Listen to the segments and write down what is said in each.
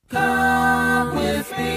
Come with me.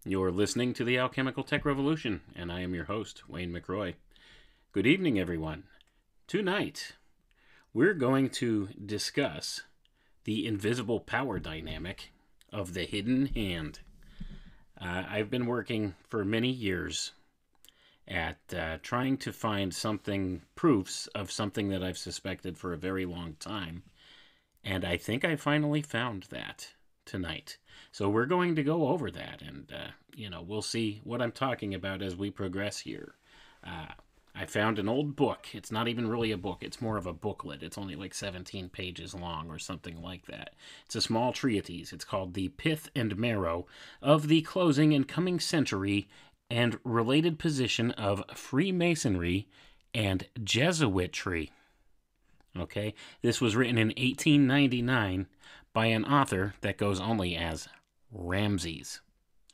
You're listening to the Alchemical Tech Revolution, and I am your host, Wayne McRoy. Good evening, everyone. Tonight, we're going to discuss the invisible power dynamic of the hidden hand. I've been working for many years at trying to find proofs of something that I've suspected for a very long time. And I think I finally found that tonight. So we're going to go over that, and, we'll see what I'm talking about as we progress here. I found an old book. It's not even really a book. It's more of a booklet. It's only like 17 pages long or something like that. It's a small treatise. It's called The Pith and Marrow of the Closing and Coming Century and Related Position of Freemasonry and Jesuitry. Okay, this was written in 1899 by an author that goes only as Ramses.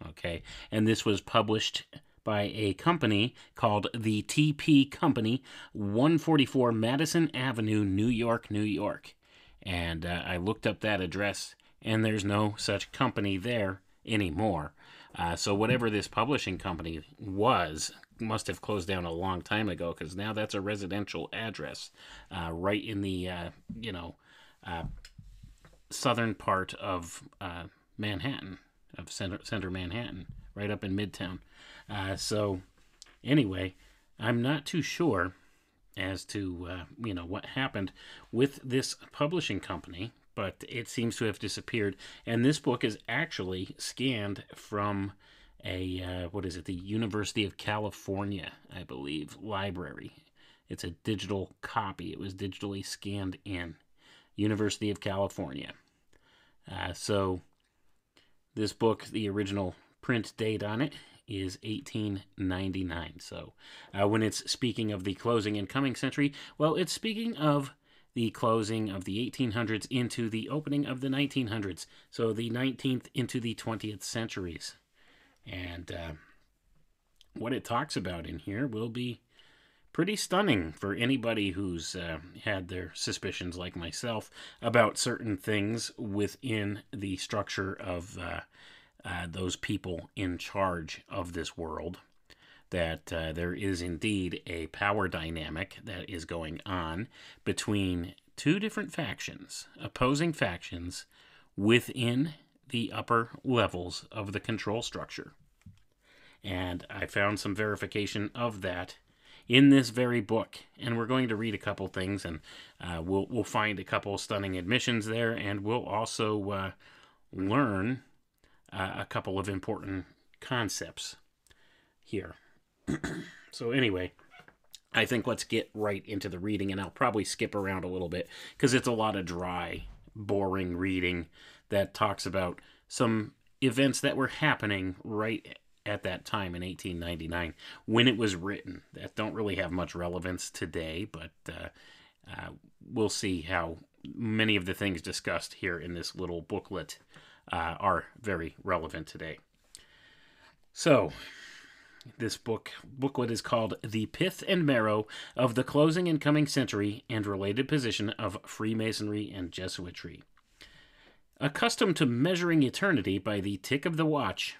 Okay, and this was published by a company called the TP Company, 144 Madison Avenue, New York, New York. And I looked up that address, and there's no such company there anymore. So whatever this publishing company was must have closed down a long time ago, because now that's a residential address right in the southern part of Manhattan, of center Manhattan, right up in Midtown. So anyway, I'm not too sure as to what happened with this publishing company, but it seems to have disappeared. And this book is actually scanned from a the University of California, I believe, library. It's a digital copy. It was digitally scanned in University of California. So this book, the original print date on it is 1899. So when it's speaking of the closing and coming century, well, it's speaking of the closing of the 1800s into the opening of the 1900s. So the 19th into the 20th centuries. And what it talks about in here will be pretty stunning for anybody who's had their suspicions, like myself, about certain things within the structure of those people in charge of this world. That there is indeed a power dynamic that is going on between two different factions, opposing factions, within the upper levels of the control structure. And I found some verification of that in this very book. And we're going to read a couple things, and we'll find a couple stunning admissions there, and we'll also learn a couple of important concepts here. So anyway, I think let's get right into the reading, and I'll probably skip around a little bit because it's a lot of dry, boring reading that talks about some events that were happening right at that time in 1899 when it was written, that don't really have much relevance today, but we'll see how many of the things discussed here in this little booklet are very relevant today. So this booklet is called The Pith and Marrow of the Closing and Coming Century and Related Position of Freemasonry and Jesuitry. Accustomed to measuring eternity by the tick of the watch,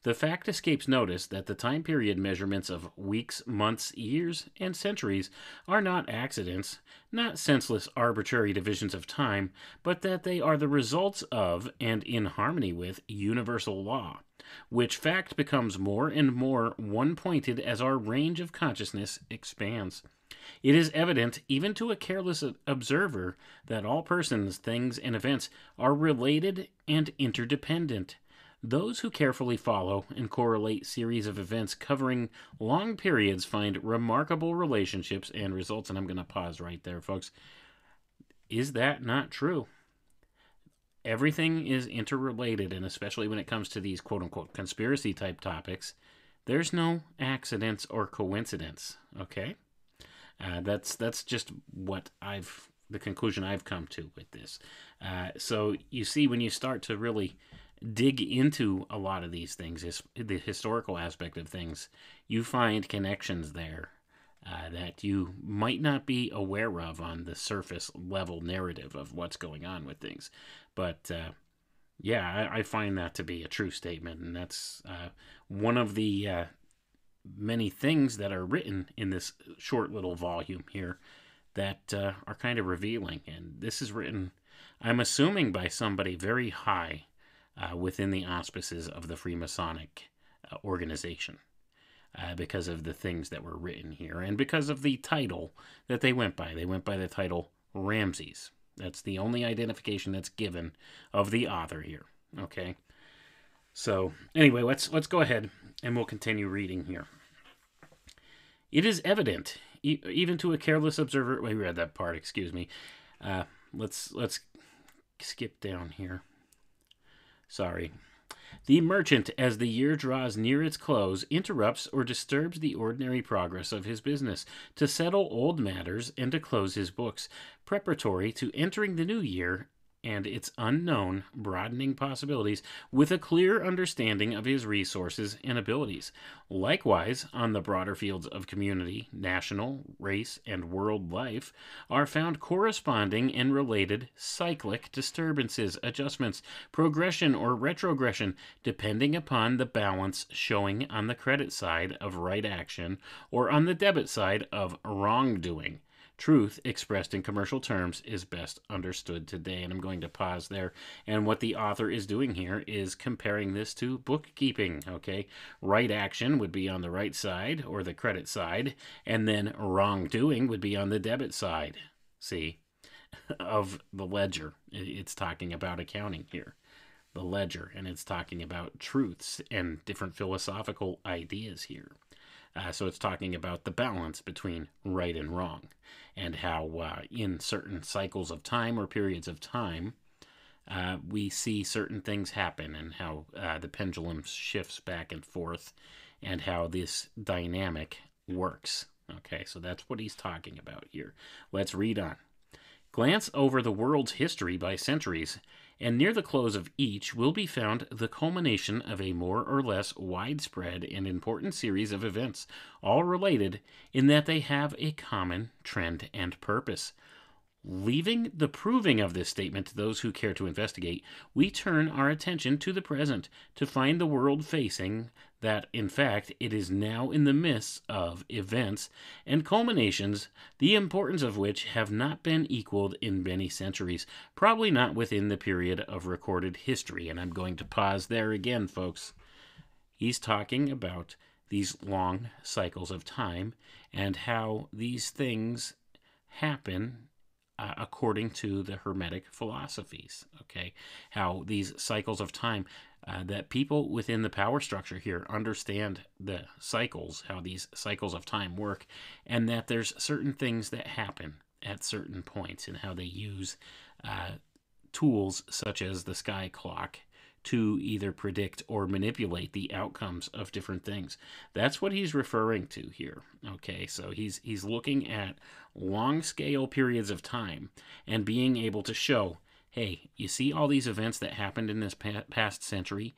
the fact escapes notice that the time period measurements of weeks, months, years, and centuries are not accidents, not senseless arbitrary divisions of time, but that they are the results of and in harmony with universal law, which fact becomes more and more one-pointed as our range of consciousness expands. It is evident, even to a careless observer, that all persons, things, and events are related and interdependent. Those who carefully follow and correlate series of events covering long periods find remarkable relationships and results. And I'm going to pause right there, folks. Is that not true? Everything is interrelated, and especially when it comes to these quote-unquote conspiracy-type topics, there's no accidents or coincidence, okay? That's just what the conclusion I've come to with this. So you see, when you start to really dig into a lot of these things, the historical aspect of things, you find connections there that you might not be aware of on the surface level narrative of what's going on with things. But I find that to be a true statement, and that's one of the many things that are written in this short little volume here that are kind of revealing. And this is written, I'm assuming, by somebody very high within the auspices of the Freemasonic organization. because of the things that were written here and because of the title that they went by. They went by the title Ramses. That's the only identification that's given of the author here. Okay. So anyway, let's go ahead and we'll continue reading here. It is evident, even to a careless observer. We read that part. Excuse me. Let's skip down here. Sorry. The merchant, as the year draws near its close, interrupts or disturbs the ordinary progress of his business to settle old matters and to close his books, preparatory to entering the new year and its unknown, broadening possibilities with a clear understanding of his resources and abilities. Likewise, on the broader fields of community, national, race, and world life are found corresponding and related cyclic disturbances, adjustments, progression or retrogression, depending upon the balance showing on the credit side of right action or on the debit side of wrongdoing. Truth, expressed in commercial terms, is best understood today. And I'm going to pause there. And what the author is doing here is comparing this to bookkeeping, okay? Right action would be on the right side or the credit side, and then wrongdoing would be on the debit side, see, of the ledger. It's talking about accounting here, the ledger, and it's talking about truths and different philosophical ideas here. So it's talking about the balance between right and wrong and how in certain cycles of time or periods of time, we see certain things happen and how the pendulum shifts back and forth and how this dynamic works. Okay, so that's what he's talking about here. Let's read on. Glance over the world's history by centuries, and near the close of each will be found the culmination of a more or less widespread and important series of events, all related in that they have a common trend and purpose. Leaving the proving of this statement to those who care to investigate, we turn our attention to the present to find the world facing that, in fact, it is now in the midst of events and culminations, the importance of which have not been equaled in many centuries, probably not within the period of recorded history. And I'm going to pause there again, folks. He's talking about these long cycles of time and how these things happen according to the Hermetic philosophies, okay? How these cycles of time, that people within the power structure here understand the cycles, how these cycles of time work, and that there's certain things that happen at certain points and how they use tools such as the sky clock to either predict or manipulate the outcomes of different things. That's what he's referring to here. Okay, so he's looking at long scale periods of time and being able to show, hey, you see all these events that happened in this past century?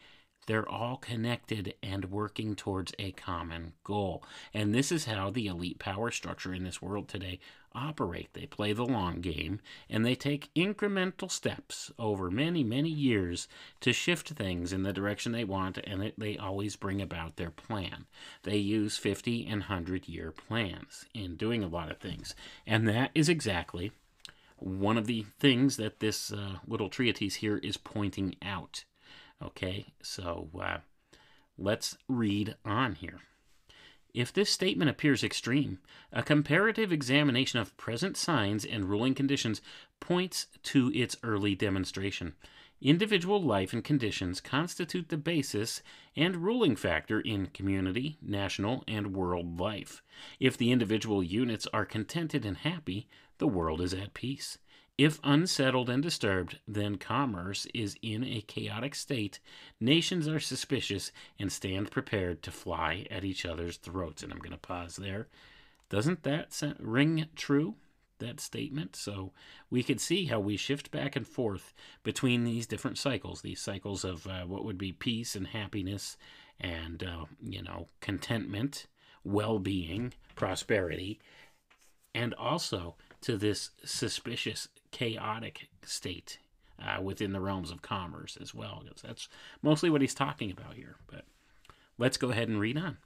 They're all connected and working towards a common goal. And this is how the elite power structure in this world today operate. They play the long game, and they take incremental steps over many, many years to shift things in the direction they want, and they always bring about their plan. They use 50 and 100-year plans in doing a lot of things. And that is exactly one of the things that this little treatise here is pointing out. Okay, so let's read on here. If this statement appears extreme, a comparative examination of present signs and ruling conditions points to its early demonstration. Individual life and conditions constitute the basis and ruling factor in community, national, and world life. If the individual units are contented and happy, the world is at peace. If unsettled and disturbed, then commerce is in a chaotic state, nations are suspicious and stand prepared to fly at each other's throats. And I'm going to pause there. Doesn't that ring true, that statement? So we could see how we shift back and forth between these different cycles, these cycles of what would be peace and happiness and, contentment, well-being, prosperity, and also to this suspicious, chaotic state within the realms of commerce as well. That's mostly what he's talking about here. But let's go ahead and read on.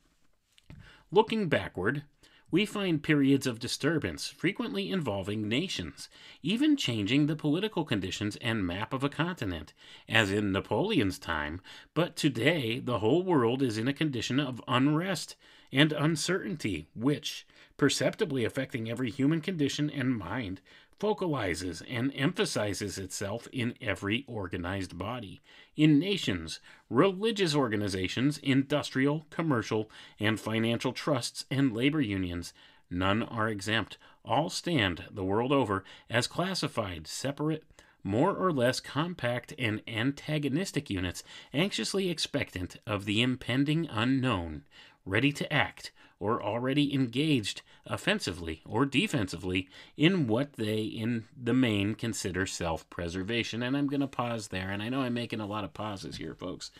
Looking backward, we find periods of disturbance frequently involving nations, even changing the political conditions and map of a continent, as in Napoleon's time. But today, the whole world is in a condition of unrest, and uncertainty, which, perceptibly affecting every human condition and mind, focalizes and emphasizes itself in every organized body, in nations, religious organizations, industrial, commercial, and financial trusts, and labor unions. None are exempt. All stand, the world over, as classified, separate, more or less compact and antagonistic units, anxiously expectant of the impending unknown, ready to act, or already engaged offensively or defensively in what they in the main consider self-preservation. And I'm going to pause there, and I know I'm making a lot of pauses here, folks,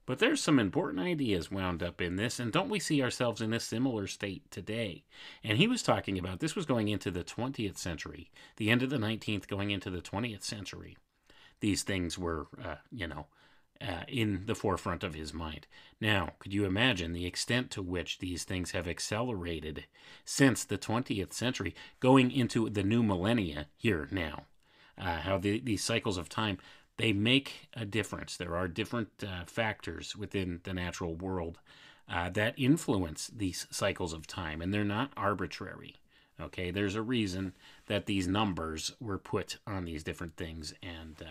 but there's some important ideas wound up in this, and don't we see ourselves in a similar state today? And he was talking about, this was going into the 20th century, the end of the 19th going into the 20th century. These things were, in the forefront of his mind. Now, could you imagine the extent to which these things have accelerated since the 20th century, going into the new millennia here now? How these cycles of time, they make a difference. There are different factors within the natural world that influence these cycles of time, and they're not arbitrary. Okay, there's a reason that these numbers were put on these different things, and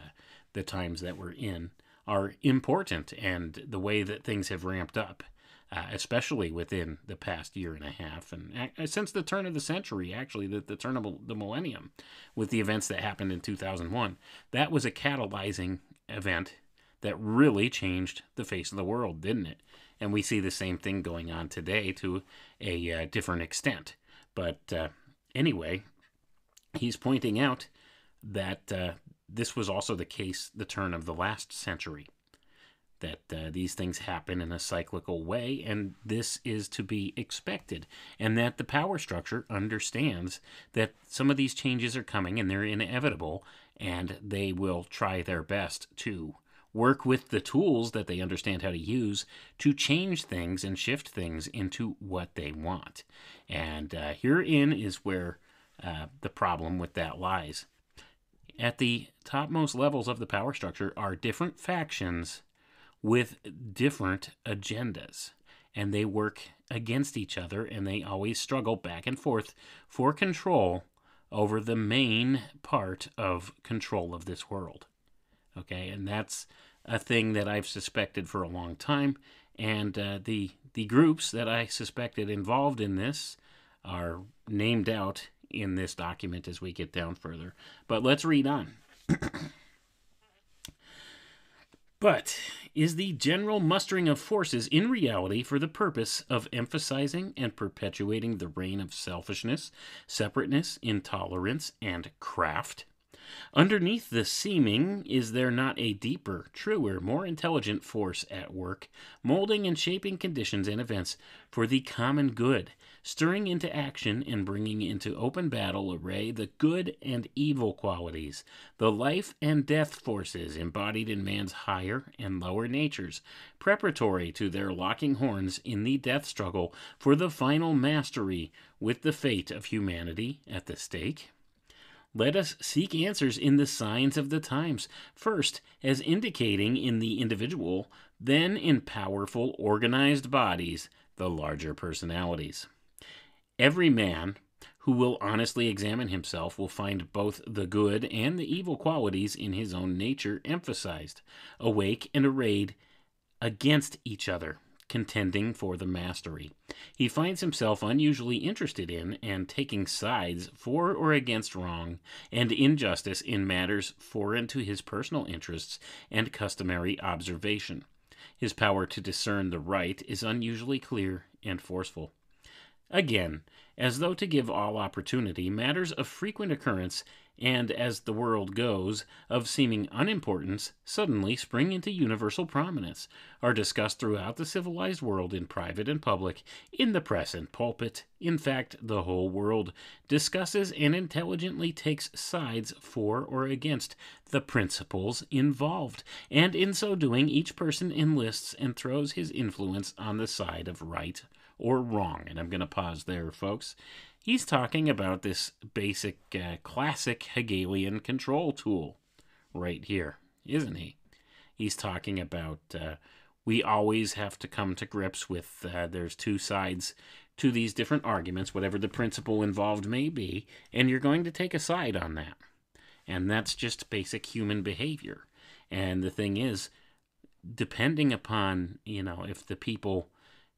the times that we're in are important, and the way that things have ramped up, especially within the past year and a half, and since the turn of the century, actually, the turn of the millennium, with the events that happened in 2001. That was a catalyzing event that really changed the face of the world, didn't it? And we see the same thing going on today to a different extent. But anyway, he's pointing out that this was also the case the turn of the last century, that these things happen in a cyclical way, and this is to be expected, and that the power structure understands that some of these changes are coming and they're inevitable, and they will try their best to work with the tools that they understand how to use to change things and shift things into what they want. And herein is where the problem with that lies. At the topmost levels of the power structure are different factions with different agendas, and they work against each other, and they always struggle back and forth for control over the main part of control of this world. Okay, and that's a thing that I've suspected for a long time, and the groups that I suspected involved in this are named out in this document as we get down further. But let's read on. But is the general mustering of forces in reality for the purpose of emphasizing and perpetuating the reign of selfishness, separateness, intolerance, and craft? Underneath the seeming, is there not a deeper, truer, more intelligent force at work, molding and shaping conditions and events for the common good, stirring into action and bringing into open battle array the good and evil qualities, the life and death forces embodied in man's higher and lower natures, preparatory to their locking horns in the death struggle for the final mastery, with the fate of humanity at the stake? Let us seek answers in the signs of the times, first as indicating in the individual, then in powerful, organized bodies, the larger personalities. Every man who will honestly examine himself will find both the good and the evil qualities in his own nature emphasized, awake and arrayed against each other, contending for the mastery. He finds himself unusually interested in and taking sides for or against wrong and injustice in matters foreign to his personal interests and customary observation. His power to discern the right is unusually clear and forceful. Again, as though to give all opportunity, matters of frequent occurrence and, as the world goes, of seeming unimportance, suddenly spring into universal prominence, are discussed throughout the civilized world in private and public, in the press and pulpit. In fact, the whole world discusses and intelligently takes sides for or against the principles involved, and in so doing each person enlists and throws his influence on the side of right or wrong. And I'm going to pause there, folks. He's talking about this basic, classic Hegelian control tool right here, isn't he? He's talking about we always have to come to grips with there's two sides to these different arguments, whatever the principle involved may be, and you're going to take a side on that. And that's just basic human behavior. And the thing is, depending upon, if the people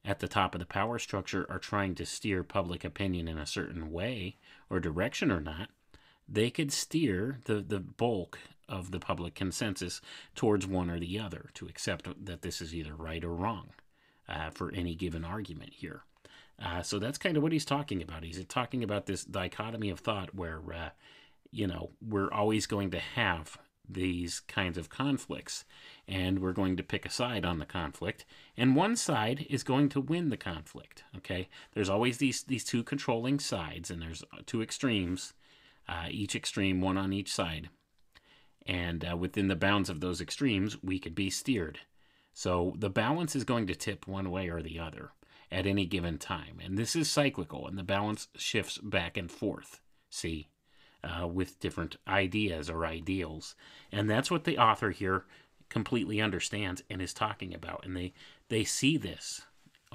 at the top of the power structure are trying to steer public opinion in a certain way or direction or not, they could steer the bulk of the public consensus towards one or the other to accept that this is either right or wrong for any given argument here. So that's kind of what he's talking about. He's talking about this dichotomy of thought where, we're always going to have these kinds of conflicts, and we're going to pick a side on the conflict, and one side is going to win the conflict. Okay, there's always these two controlling sides, and there's two extremes, each extreme, one on each side, and within the bounds of those extremes, we could be steered. So the balance is going to tip one way or the other at any given time, and this is cyclical, and the balance shifts back and forth. See. With different ideas or ideals. And that's what the author here completely understands and is talking about. And they see this,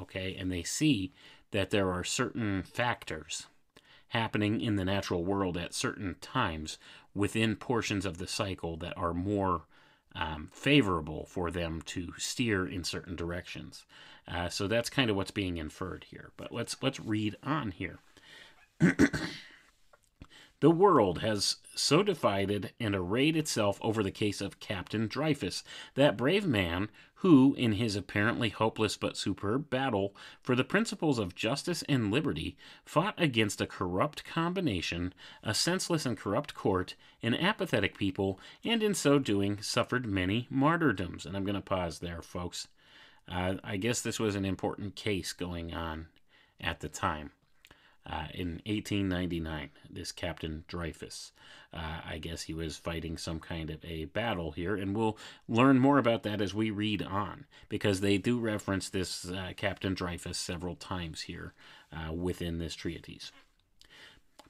okay? And they see that there are certain factors happening in the natural world at certain times within portions of the cycle that are more favorable for them to steer in certain directions. So that's kind of what's being inferred here. But let's read on here. The world has so divided and arrayed itself over the case of Captain Dreyfus, that brave man who, in his apparently hopeless but superb battle for the principles of justice and liberty, fought against a corrupt combination, a senseless and corrupt court, an apathetic people, and in so doing suffered many martyrdoms. And I'm going to pause there, folks. I guess this was an important case going on at the time. In 1899, this Captain Dreyfus, I guess he was fighting some kind of a battle here, and we'll learn more about that as we read on, because they do reference this Captain Dreyfus several times here within this treatise.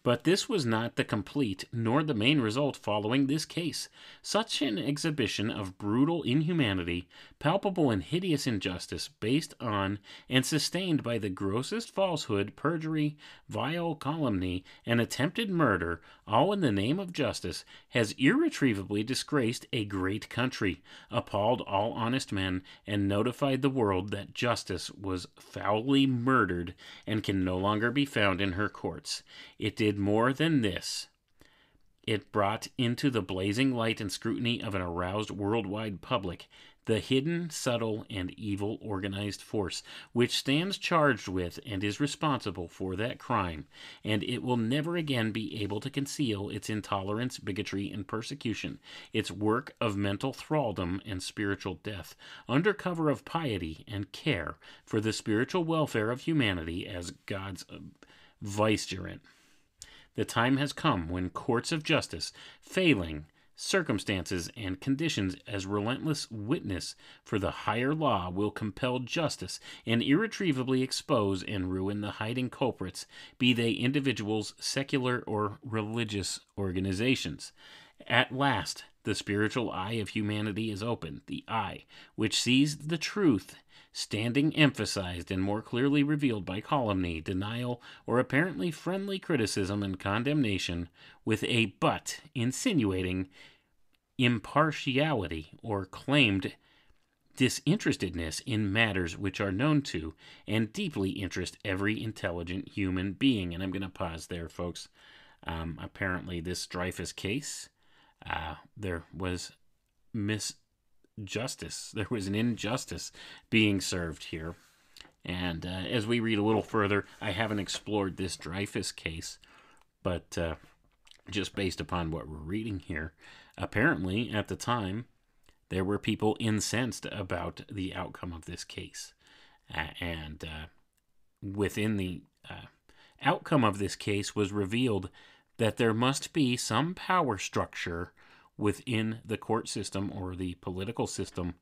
But this was not the complete nor the main result following this case. Such an exhibition of brutal inhumanity, palpable and hideous injustice, based on and sustained by the grossest falsehood, perjury, vile calumny, and attempted murder, all in the name of justice, has irretrievably disgraced a great country, appalled all honest men, and notified the world that justice was foully murdered and can no longer be found in her courts. It did more than this. It brought into the blazing light and scrutiny of an aroused worldwide public the hidden, subtle, and evil organized force which stands charged with and is responsible for that crime, and it will never again be able to conceal its intolerance, bigotry, and persecution, its work of mental thraldom and spiritual death, under cover of piety and care for the spiritual welfare of humanity as God's vicegerent. The time has come when courts of justice, failing circumstances and conditions as relentless witness for the higher law, will compel justice and irretrievably expose and ruin the hiding culprits, be they individuals, secular, or religious organizations. At last, the spiritual eye of humanity is opened, the eye which sees the truth standing emphasized and more clearly revealed by calumny, denial, or apparently friendly criticism and condemnation, with a but insinuating impartiality or claimed disinterestedness in matters which are known to and deeply interest every intelligent human being. And I'm going to pause there, folks. Apparently, this Dreyfus case, there was justice. There was an injustice being served here. And as we read a little further, I haven't explored this Dreyfus case, but just based upon what we're reading here, apparently at the time, there were people incensed about the outcome of this case. And within the outcome of this case was revealed that there must be some power structure within the court system or the political system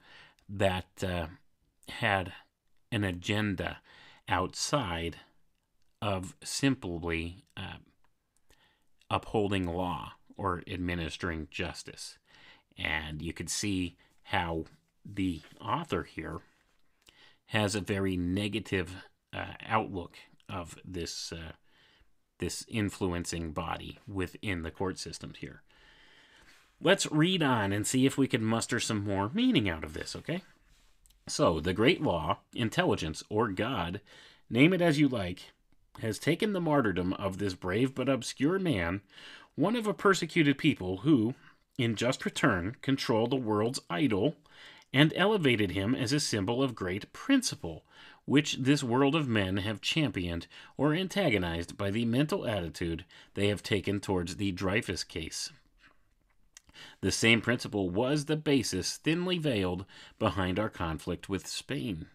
that had an agenda outside of simply upholding law or administering justice. And you could see how the author here has a very negative outlook of this this influencing body within the court systems here. Let's read on and see if we can muster some more meaning out of this, okay? So, the great law, intelligence, or God, name it as you like, has taken the martyrdom of this brave but obscure man, one of a persecuted people who, in just return, control the world's idol, and elevated him as a symbol of great principle, which this world of men have championed or antagonized by the mental attitude they have taken towards the Dreyfus case. The same principle was the basis thinly veiled behind our conflict with Spain.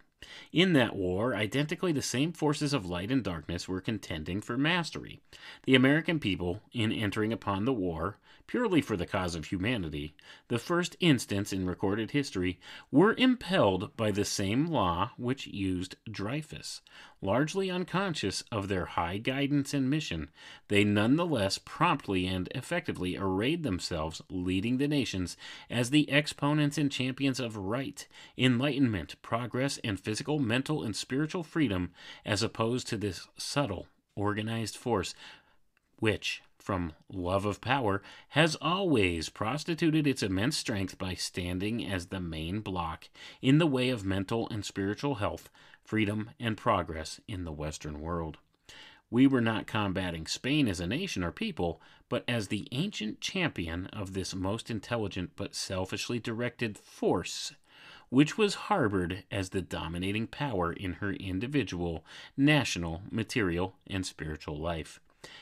In that war, identically the same forces of light and darkness were contending for mastery. The American people, in entering upon the war, purely for the cause of humanity, the first instance in recorded history, were impelled by the same law which used Dreyfus. Largely unconscious of their high guidance and mission, they nonetheless promptly and effectively arrayed themselves, leading the nations as the exponents and champions of right, enlightenment, progress, and physical, mental, and spiritual freedom, as opposed to this subtle, organized force which, from love of power, has always prostituted its immense strength by standing as the main block in the way of mental and spiritual health, freedom, and progress in the Western world. We were not combating Spain as a nation or people, but as the ancient champion of this most intelligent but selfishly directed force, which was harbored as the dominating power in her individual, national, material, and spiritual life.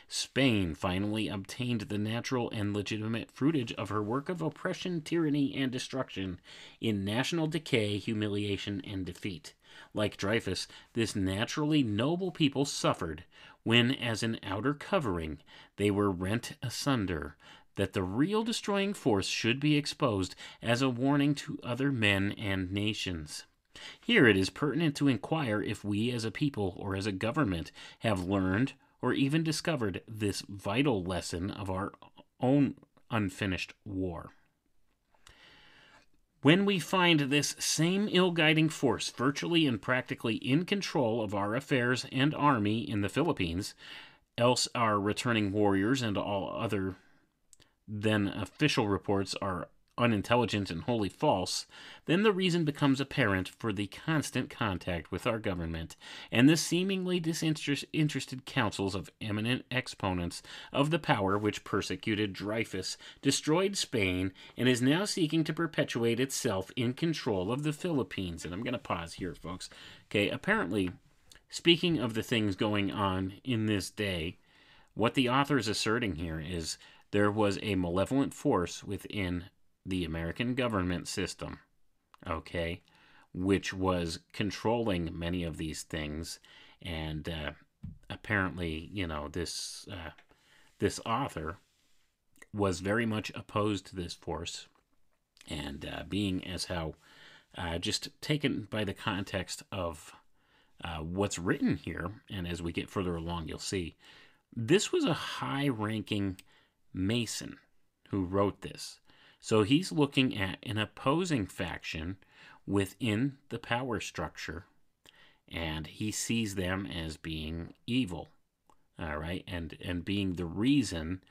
Spain finally obtained the natural and legitimate fruitage of her work of oppression, tyranny, and destruction in national decay, humiliation, and defeat. Like Dreyfus, this naturally noble people suffered when, as an outer covering, they were rent asunder, that the real destroying force should be exposed as a warning to other men and nations. Here it is pertinent to inquire if we as a people or as a government have learned or even discovered this vital lesson of our own unfinished war. When we find this same ill-guiding force virtually and practically in control of our affairs and army in the Philippines, else our returning warriors and all other then official reports are unintelligent and wholly false, then the reason becomes apparent for the constant contact with our government and the seemingly disinterested counsels of eminent exponents of the power which persecuted Dreyfus, destroyed Spain, and is now seeking to perpetuate itself in control of the Philippines. And I'm going to pause here, folks. Okay, apparently, speaking of the things going on in this day, what the author is asserting here is there was a malevolent force within the American government system, okay, which was controlling many of these things, and apparently, you know, this author was very much opposed to this force, and being as how just taken by the context of what's written here, and as we get further along, you'll see, this was a high-ranking Mason who wrote this. So he's looking at an opposing faction within the power structure, and he sees them as being evil, all right, and being the reason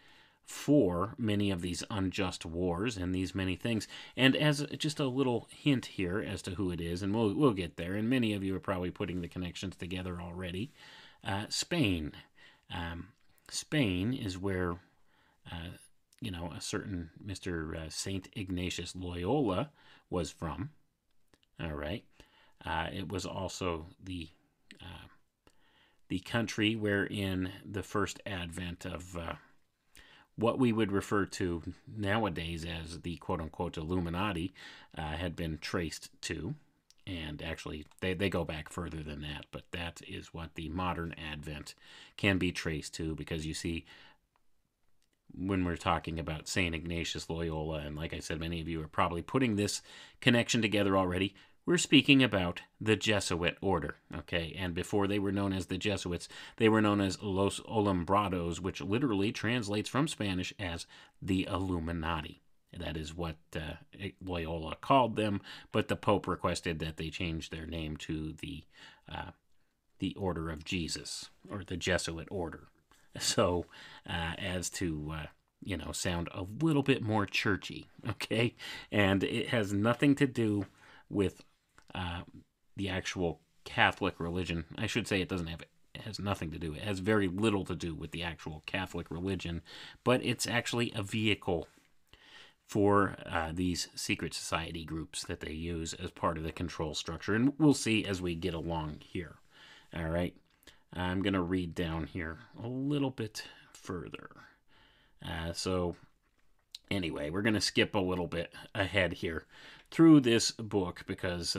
for many of these unjust wars and these many things. And as just a little hint here as to who it is, and we'll get there, and many of you are probably putting the connections together already. Spain. Spain is where a certain Mr. Saint Ignatius Loyola was from. All right. It was also the country wherein the first advent of what we would refer to nowadays as the quote-unquote Illuminati had been traced to. And actually, they go back further than that, but that is what the modern advent can be traced to, because you see, when we're talking about St. Ignatius Loyola, and like I said, many of you are probably putting this connection together already, we're speaking about the Jesuit order, okay? And before they were known as the Jesuits, they were known as Los Alumbrados, which literally translates from Spanish as the Illuminati, That is what Loyola called them, but the Pope requested that they change their name to the Order of Jesus, or the Jesuit Order. So, as to sound a little bit more churchy, okay? And it has nothing to do with the actual Catholic religion. I should say it has nothing to do. It has very little to do with the actual Catholic religion, but it's actually a vehicle for these secret society groups that they use as part of the control structure. And we'll see as we get along here. All right. I'm going to read down here a little bit further. So anyway, we're going to skip a little bit ahead here through this book because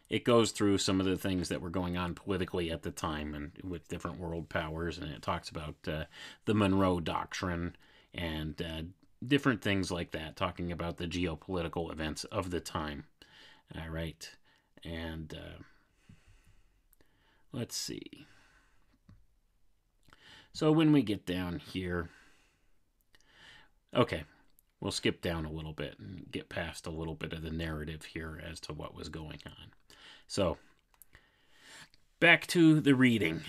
it goes through some of the things that were going on politically at the time and with different world powers, and it talks about the Monroe Doctrine and different things like that, talking about the geopolitical events of the time. All right, and let's see. So when we get down here, okay, we'll skip down a little bit and get past a little bit of the narrative here as to what was going on. So, back to the reading.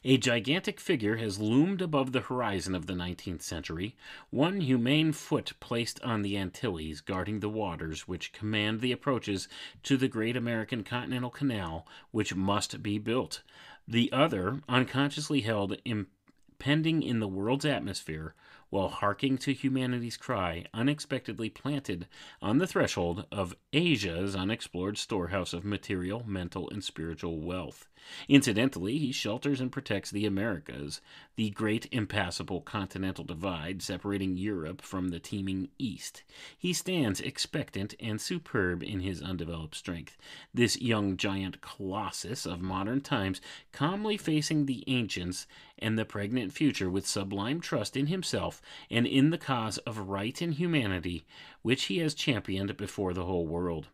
A gigantic figure has loomed above the horizon of the 19th century, one humane foot placed on the Antilles, guarding the waters which command the approaches to the great American Continental Canal, which must be built. The other, unconsciously held impending in the world's atmosphere, while harking to humanity's cry, unexpectedly planted on the threshold of Asia's unexplored storehouse of material, mental, and spiritual wealth. Incidentally, he shelters and protects the Americas, the great impassable continental divide separating Europe from the teeming East. He stands expectant and superb in his undeveloped strength, this young giant colossus of modern times, calmly facing the ancients and the pregnant future with sublime trust in himself and in the cause of right and humanity, which he has championed before the whole world.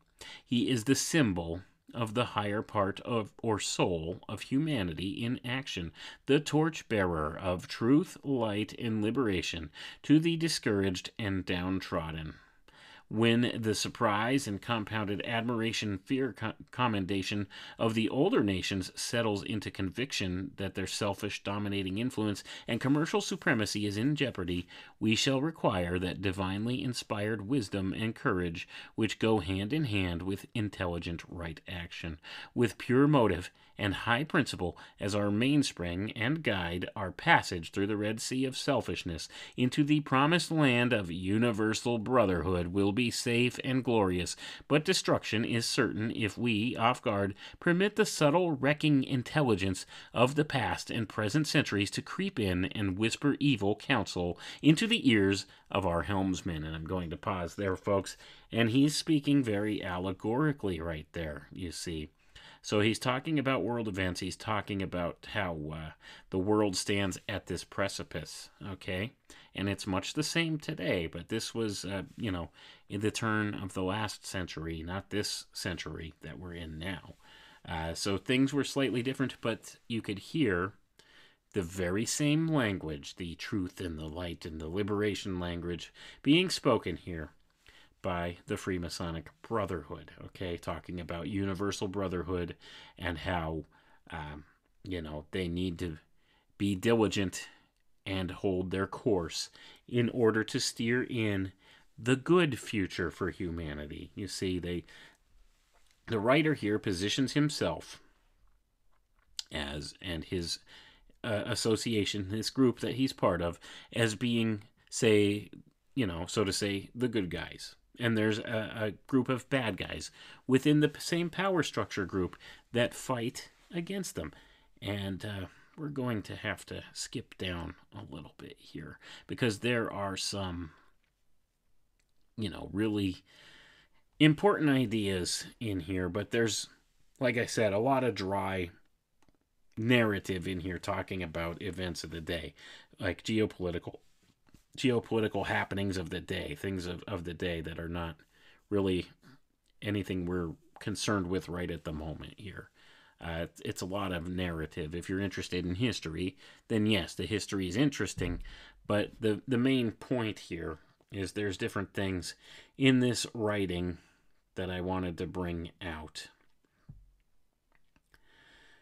He is the symbol of the higher part of or soul of humanity in action, the torch-bearer of truth, light, and liberation to the discouraged and downtrodden. When the surprise and compounded admiration, fear, commendation of the older nations settles into conviction that their selfish dominating influence and commercial supremacy is in jeopardy, we shall require that divinely inspired wisdom and courage which go hand in hand with intelligent right action, with pure motive and high principle as our mainspring and guide our passage through the Red Sea of selfishness into the promised land of universal brotherhood will be safe and glorious, but destruction is certain if we, off guard, permit the subtle wrecking intelligence of the past and present centuries to creep in and whisper evil counsel into the ears of our helmsman. And I'm going to pause there, folks, and he's speaking very allegorically right there, you see. So he's talking about world events. He's talking about how the world stands at this precipice, okay? And it's much the same today, but this was, in the turn of the last century, not this century that we're in now. So things were slightly different, but you could hear the very same language, the truth and the light and the liberation language being spoken here by the Freemasonic Brotherhood, okay, talking about universal brotherhood and how, they need to be diligent and hold their course in order to steer in the good future for humanity. You see, the writer here positions himself as, and his association, this group that he's part of, as being, say, so to say, the good guys. And there's a group of bad guys within the same power structure group that fight against them. And we're going to have to skip down a little bit here because there are some, really important ideas in here. But there's, like I said, a lot of dry narrative in here talking about events of the day, like geopolitical happenings of the day, things of the day that are not really anything we're concerned with right at the moment here. It's a lot of narrative. If you're interested in history, then yes, the history is interesting, but the main point here is there's different things in this writing that I wanted to bring out.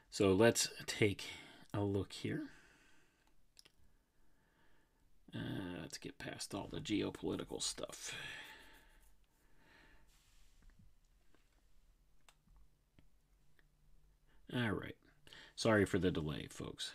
So let's take a look here. Let's get past all the geopolitical stuff. All right. Sorry for the delay, folks.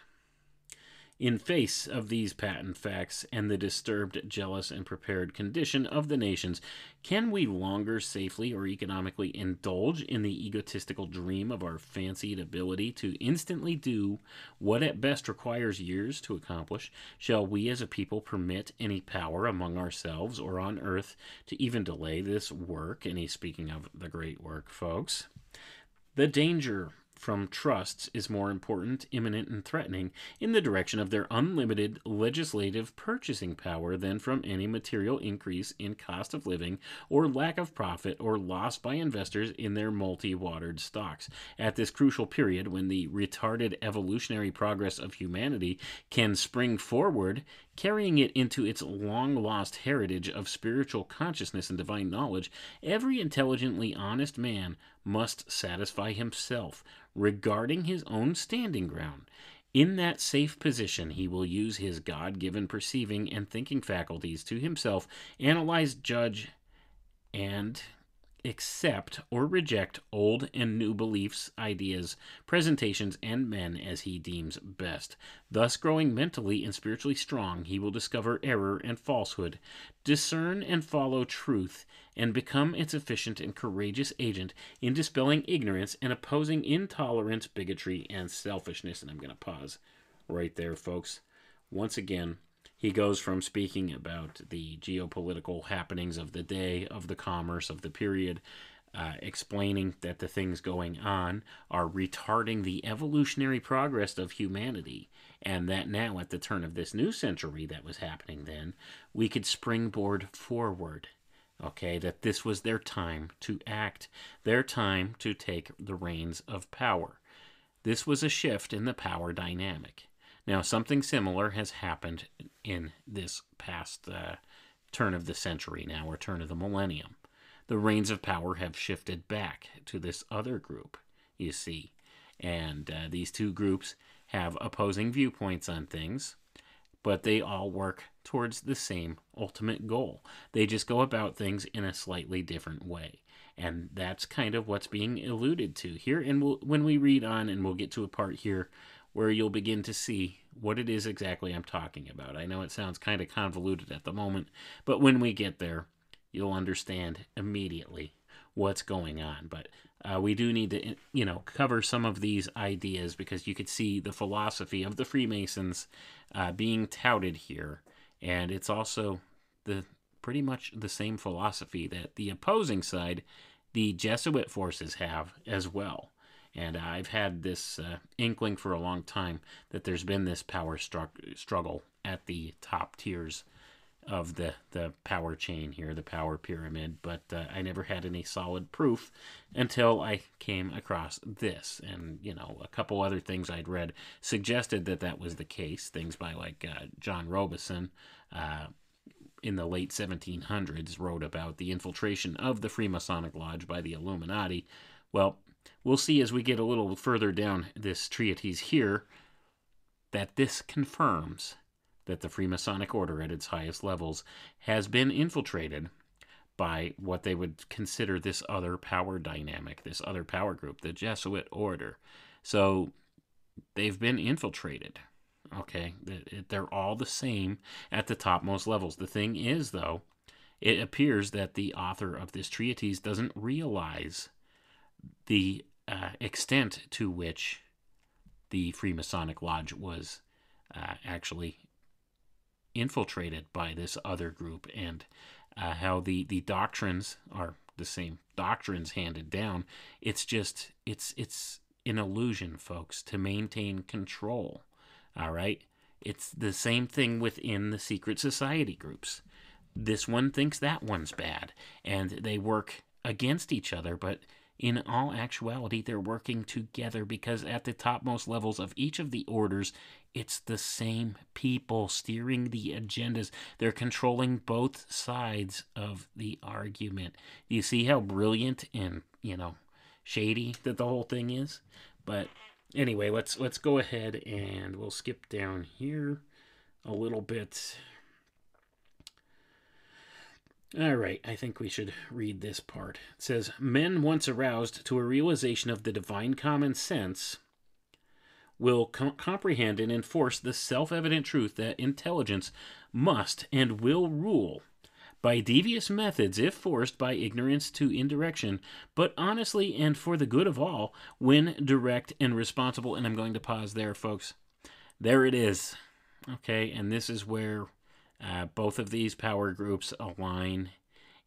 In face of these patent facts and the disturbed, jealous, and prepared condition of the nations, can we longer safely or economically indulge in the egotistical dream of our fancied ability to instantly do what at best requires years to accomplish? Shall we as a people permit any power among ourselves or on earth to even delay this work? And he's speaking of the great work, folks. The danger from trusts is more important, imminent, and threatening in the direction of their unlimited legislative purchasing power than from any material increase in cost of living or lack of profit or loss by investors in their multi-watered stocks. At this crucial period, when the retarded evolutionary progress of humanity can spring forward, carrying it into its long-lost heritage of spiritual consciousness and divine knowledge, every intelligently honest man must satisfy himself regarding his own standing ground. In that safe position, he will use his God-given perceiving and thinking faculties to himself, analyze, judge, and accept or reject old and new beliefs, ideas, presentations, and men as he deems best. Thus, growing mentally and spiritually strong, he will discover error and falsehood, discern and follow truth, and become its efficient and courageous agent in dispelling ignorance and opposing intolerance, bigotry, and selfishness. And I'm going to pause right there, folks. Once again, he goes from speaking about the geopolitical happenings of the day, of the commerce, of the period, explaining that the things going on are retarding the evolutionary progress of humanity, and that now at the turn of this new century that was happening then, we could springboard forward. Okay, that this was their time to act, their time to take the reins of power. This was a shift in the power dynamic. Now, something similar has happened in this past turn of the century now, or turn of the millennium. The reins of power have shifted back to this other group, you see. And these two groups have opposing viewpoints on things, but they all work towards the same ultimate goal. They just go about things in a slightly different way. And that's kind of what's being alluded to here. And when we read on, and we'll get to a part here where you'll begin to see what it is exactly I'm talking about. I know it sounds kind of convoluted at the moment, but when we get there, you'll understand immediately what's going on. But we do need to, cover some of these ideas, because you could see the philosophy of the Freemasons being touted here, and it's also pretty much the same philosophy that the opposing side, the Jesuit forces, have as well. And I've had this inkling for a long time that there's been this power struggle at the top tiers of the power chain here, the power pyramid, but I never had any solid proof until I came across this. And, a couple other things I'd read suggested that that was the case. Things by John Robeson in the late 1700s wrote about the infiltration of the Freemasonic Lodge by the Illuminati. Well, we'll see as we get a little further down this treatise here that this confirms that the Freemasonic Order at its highest levels has been infiltrated by what they would consider this other power dynamic, this other power group, the Jesuit Order. So they've been infiltrated. Okay, they're all the same at the topmost levels. The thing is, though, it appears that the author of this treatise doesn't realize the extent to which the Freemasonic Lodge was actually infiltrated by this other group, and how the doctrines are the same doctrines handed down. It's an illusion, folks, to maintain control. All right, it's the same thing within the secret society groups. This one thinks that one's bad, and they work against each other, but In all actuality, they're working together because at the topmost levels of each of the orders, it's the same people steering the agendas. They're controlling both sides of the argument. You see how brilliant and, shady that the whole thing is? But anyway, let's go ahead and we'll skip down here a little bit. All right, I think we should read this part. It says, men once aroused to a realization of the divine common sense will comprehend and enforce the self-evident truth that intelligence must and will rule by devious methods if forced by ignorance to indirection, but honestly and for the good of all when direct and responsible. And I'm going to pause there, folks. There it is. Okay, and this is where both of these power groups align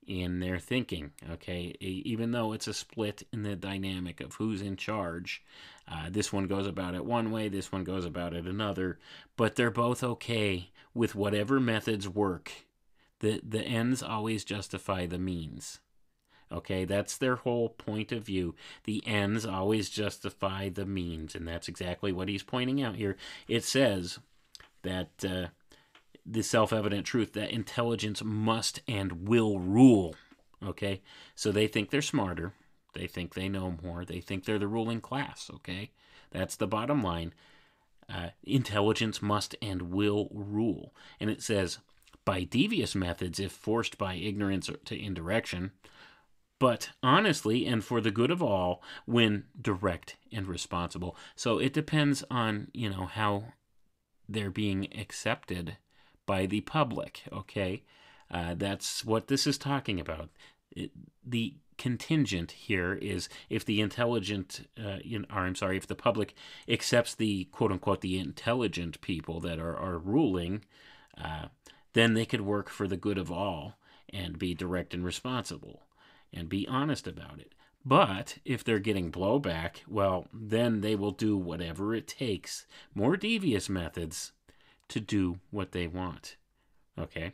in their thinking, okay? Even though it's a split in the dynamic of who's in charge. This one goes about it one way, this one goes about it another, but they're both okay with whatever methods work. The ends always justify the means. Okay, that's their whole point of view. The ends always justify the means, and that's exactly what he's pointing out here. It says that the self-evident truth that intelligence must and will rule. Okay, so they think they're smarter. They think they know more. They think they're the ruling class. Okay, that's the bottom line. Intelligence must and will rule. And it says, by devious methods if forced by ignorance to indirection, but honestly and for the good of all when direct and responsible. So it depends on, how they're being accepted by the public, okay? That's what this is talking about. The contingent here is if the if the public accepts the quote-unquote the intelligent people that are ruling, then they could work for the good of all and be direct and responsible and be honest about it. But if they're getting blowback, well, then they will do whatever it takes, more devious methods, to do what they want. Okay,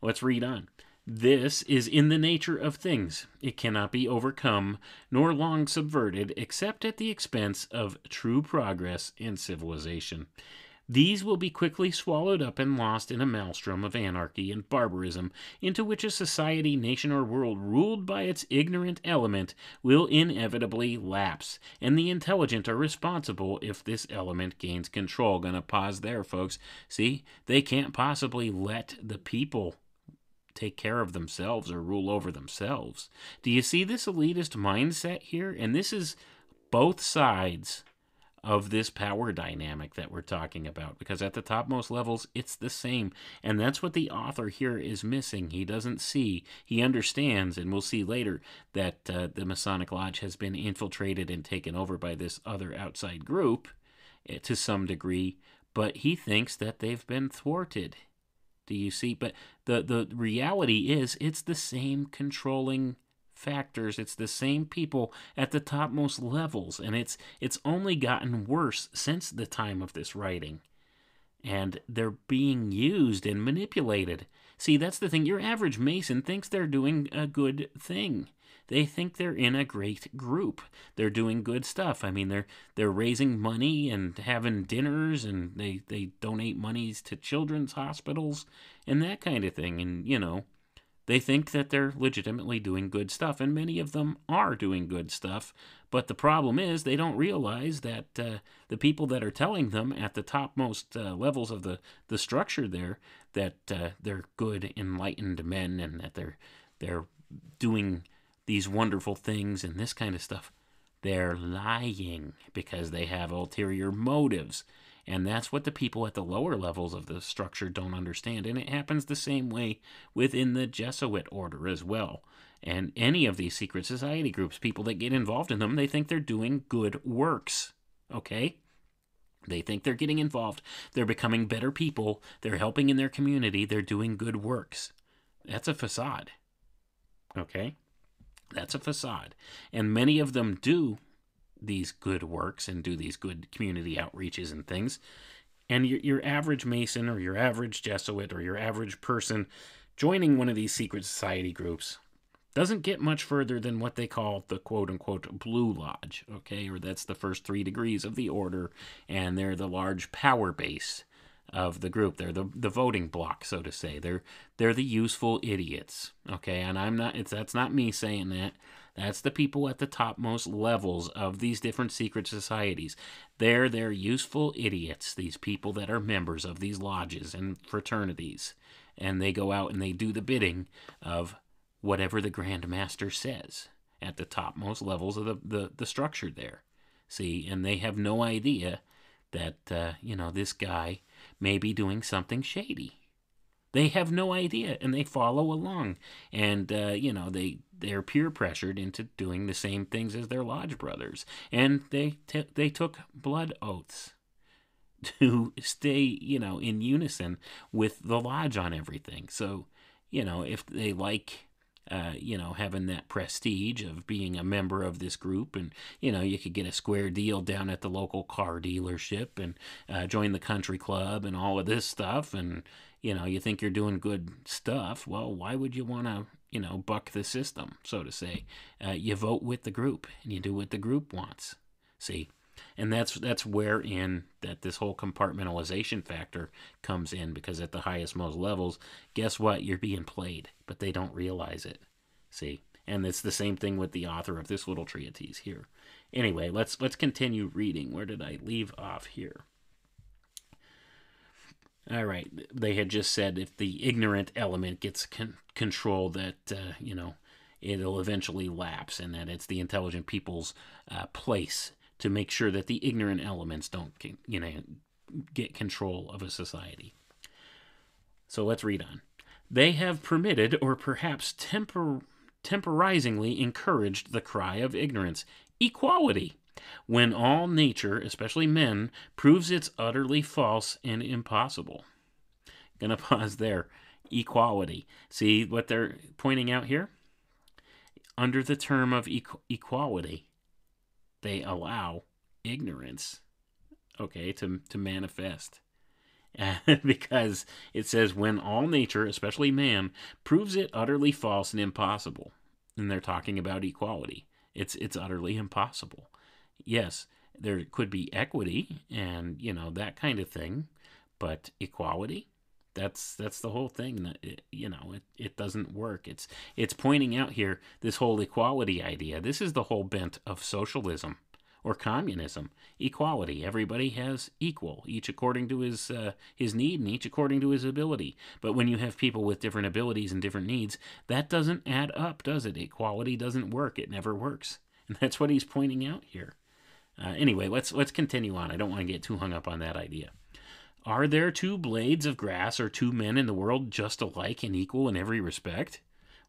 let's read on. This is in the nature of things. It cannot be overcome, nor long subverted, except at the expense of true progress and civilization. These will be quickly swallowed up and lost in a maelstrom of anarchy and barbarism, into which a society, nation, or world ruled by its ignorant element will inevitably lapse, and the intelligent are responsible if this element gains control. Gonna pause there, folks. See, they can't possibly let the people take care of themselves or rule over themselves. Do you see this elitist mindset here? And this is both sides of this power dynamic that we're talking about, because at the topmost levels it's the same, and that's what the author here is missing. He doesn't see, he understands, and we'll see later that the Masonic Lodge has been infiltrated and taken over by this other outside group to some degree, but he thinks that they've been thwarted. Do you see? But the reality is it's the same controlling factors. It's the same people at the topmost levels, and it's only gotten worse since the time of this writing, and they're being used and manipulated. See, that's the thing. Your average Mason thinks they're doing a good thing. They think they're in a great group. They're doing good stuff. I mean, they're raising money and having dinners, and they donate monies to children's hospitals and that kind of thing. And they think that they're legitimately doing good stuff, and many of them are doing good stuff. But the problem is they don't realize that the people that are telling them at the topmost levels of the structure there that they're good, enlightened men, and that they're doing these wonderful things and this kind of stuff, they're lying because they have ulterior motives. And that's what the people at the lower levels of the structure don't understand. And it happens the same way within the Jesuit order as well. And any of these secret society groups, people that get involved in them, they think they're doing good works. Okay? They think they're getting involved. They're becoming better people. They're helping in their community. They're doing good works. That's a facade. Okay? That's a facade. And many of them do these good works and do these good community outreaches and things. And your average Mason or your average Jesuit or your average person joining one of these secret society groups, Doesn't get much further than what they call the quote-unquote Blue Lodge, okay? Or that's the first 3 degrees of the order, and they're the large power base of the group. They're the voting bloc, so to say. They're the useful idiots, okay? And that's not me saying that. That's the people at the topmost levels of these different secret societies. They're useful idiots, these people that are members of these lodges and fraternities. And they go out and they do the bidding of whatever the Grand Master says at the topmost levels of the structure there. See, and they have no idea that, this guy may be doing something shady. They have no idea, and they follow along. And, they're peer pressured into doing the same things as their lodge brothers. And they took blood oaths to stay, in unison with the lodge on everything. So, if they like, having that prestige of being a member of this group, and, you could get a square deal down at the local car dealership and join the country club and all of this stuff, and, you think you're doing good stuff, well, why would you want to, buck the system, so to say? You vote with the group, and you do what the group wants. See? And that's wherein that this whole compartmentalization factor comes in, because at the highest most levels, guess what? You're being played, but they don't realize it. See? And it's the same thing with the author of this little treatise here. Anyway, let's continue reading. Where did I leave off here? All right, they had just said if the ignorant element gets control, that, it'll eventually lapse, and that it's the intelligent people's place to make sure that the ignorant elements don't, get control of a society. So let's read on. They have permitted, or perhaps temporizingly encouraged, the cry of ignorance, equality, when all nature, especially men, proves it's utterly false and impossible. Gonna pause there. Equality. See what they're pointing out here? Under the term of equality, they allow ignorance, okay, to manifest. Because it says, when all nature, especially man, proves it utterly false and impossible. And they're talking about equality. It's utterly impossible. Yes, there could be equity and, that kind of thing, but equality, that's the whole thing. That it doesn't work. It's pointing out here this whole equality idea. This is the whole bent of socialism or communism. Equality. Everybody has equal, each according to his need and each according to his ability. But when you have people with different abilities and different needs, that doesn't add up, does it? Equality doesn't work. It never works. And that's what he's pointing out here. Anyway, let's continue on. I don't want to get too hung up on that idea. Are there 2 blades of grass or 2 men in the world just alike and equal in every respect?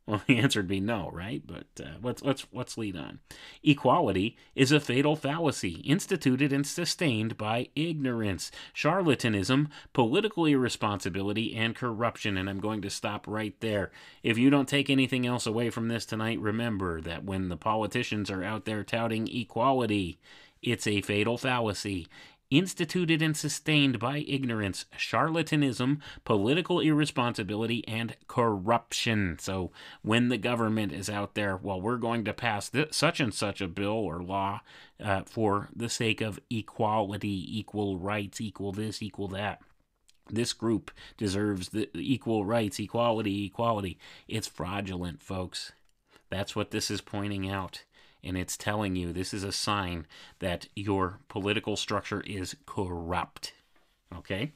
Well, the answer would be no, right? But let's lead on. Equality is a fatal fallacy instituted and sustained by ignorance, charlatanism, political irresponsibility, and corruption. And I'm going to stop right there. If you don't take anything else away from this tonight, remember that when the politicians are out there touting equality, it's a fatal fallacy instituted and sustained by ignorance, charlatanism, political irresponsibility, and corruption. So when the government is out there, well, we're going to pass such and such a bill or law for the sake of equality, equal rights, equal this, equal that. This group deserves the equal rights, equality. It's fraudulent, folks. That's what this is pointing out. And it's telling you this is a sign that your political structure is corrupt. Okay?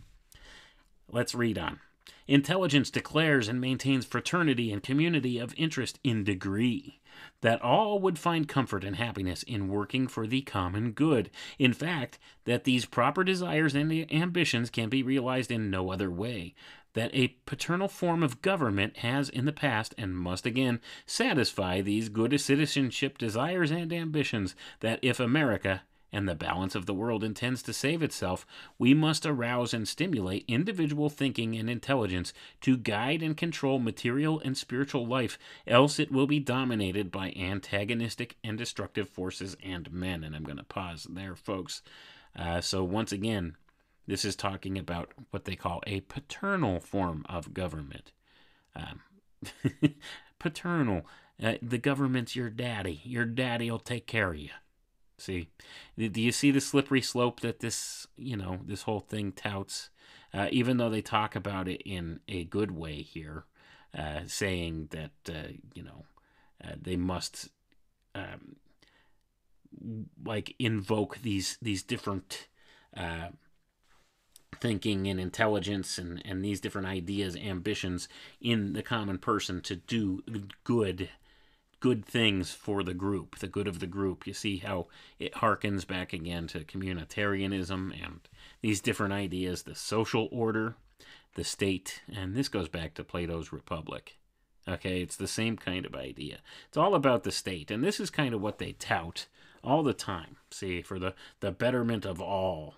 Let's read on. Intelligence declares and maintains fraternity and community of interest in degree, that all would find comfort and happiness in working for the common good. In fact, that these proper desires and ambitions can be realized in no other way. That a paternal form of government has in the past and must again satisfy these good citizenship desires and ambitions, that if America and the balance of the world intends to save itself, we must arouse and stimulate individual thinking and intelligence to guide and control material and spiritual life, else it will be dominated by antagonistic and destructive forces and men. And I'm going to pause there, folks. So once again, this is talking about what they call a paternal form of government. Paternal. The government's your daddy. Your daddy will take care of you. See, do you see the slippery slope that this whole thing touts? Even though they talk about it in a good way here, saying that they must invoke these different thinking and intelligence and these different ideas, ambitions in the common person to do good things for the group, the good of the group. You see how it harkens back again to communitarianism and these different ideas, the social order, the state, and this goes back to Plato's Republic. Okay, it's the same kind of idea. It's all about the state, and this is kind of what they tout all the time. See, for the betterment of all,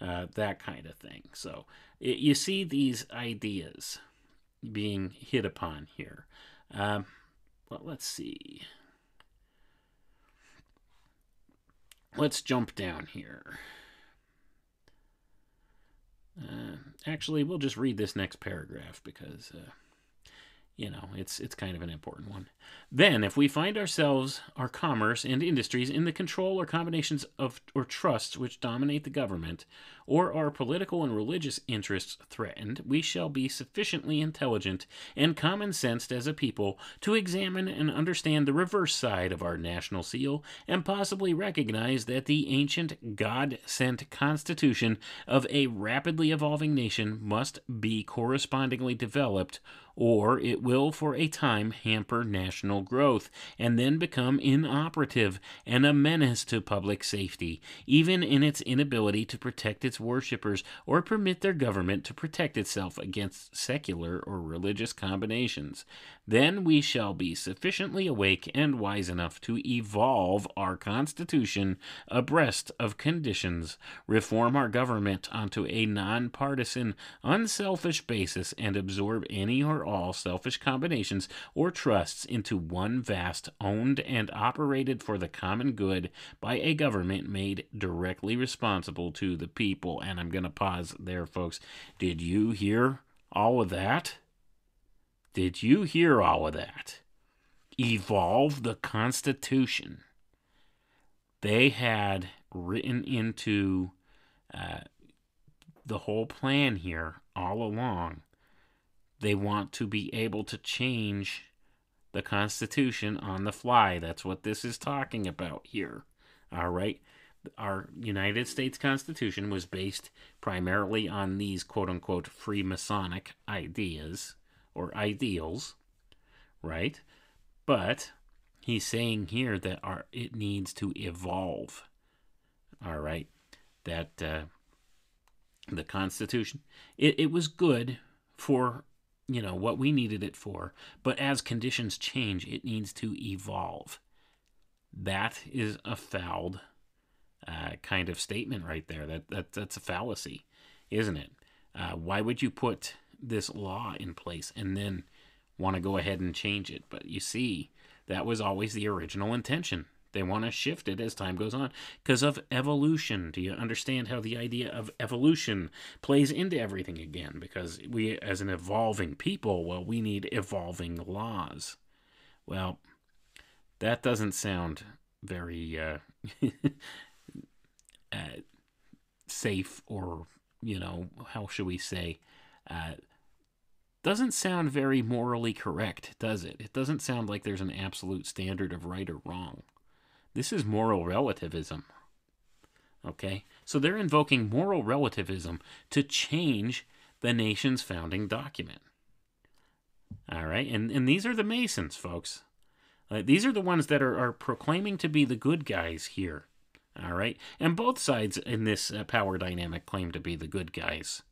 that kind of thing. So you see these ideas being hit upon here. Well, let's see. Let's jump down here. Actually, we'll just read this next paragraph because, it's kind of an important one. Then, if we find ourselves, our commerce and industries in the control or combinations of or trusts which dominate the government, or our political and religious interests threatened, we shall be sufficiently intelligent and common-sensed as a people to examine and understand the reverse side of our national seal, and possibly recognize that the ancient God-sent constitution of a rapidly evolving nation must be correspondingly developed, or it will for a time hamper national growth, and then become inoperative and a menace to public safety, even in its inability to protect its worshippers or permit their government to protect itself against secular or religious combinations. Then we shall be sufficiently awake and wise enough to evolve our constitution abreast of conditions, reform our government onto a nonpartisan, unselfish basis, and absorb any or all selfish combinations or trusts into one vast, owned and operated for the common good by a government made directly responsible to the people. And I'm going to pause there, folks. Did you hear all of that? Did you hear all of that? Evolve the Constitution. They had written into the whole plan here all along. They want to be able to change the Constitution on the fly. That's what this is talking about here. All right? Our United States Constitution was based primarily on these quote-unquote Freemasonic ideas or ideals, right? But he's saying here that it needs to evolve. All right? That the Constitution, it was good for what we needed it for, but as conditions change, it needs to evolve. That is a fouled kind of statement right there. That's a fallacy, isn't it? Why would you put this law in place and then want to go ahead and change it? But you see, that was always the original intention. They want to shift it as time goes on because of evolution. Do you understand how the idea of evolution plays into everything again? Because we, as an evolving people, well, we need evolving laws. Well, that doesn't sound very safe, or, how should we say, doesn't sound very morally correct, does it? It doesn't sound like there's an absolute standard of right or wrong. This is moral relativism. Okay? So they're invoking moral relativism to change the nation's founding document. All right? And these are the Masons, folks. These are the ones that are proclaiming to be the good guys here. All right? And both sides in this power dynamic claim to be the good guys.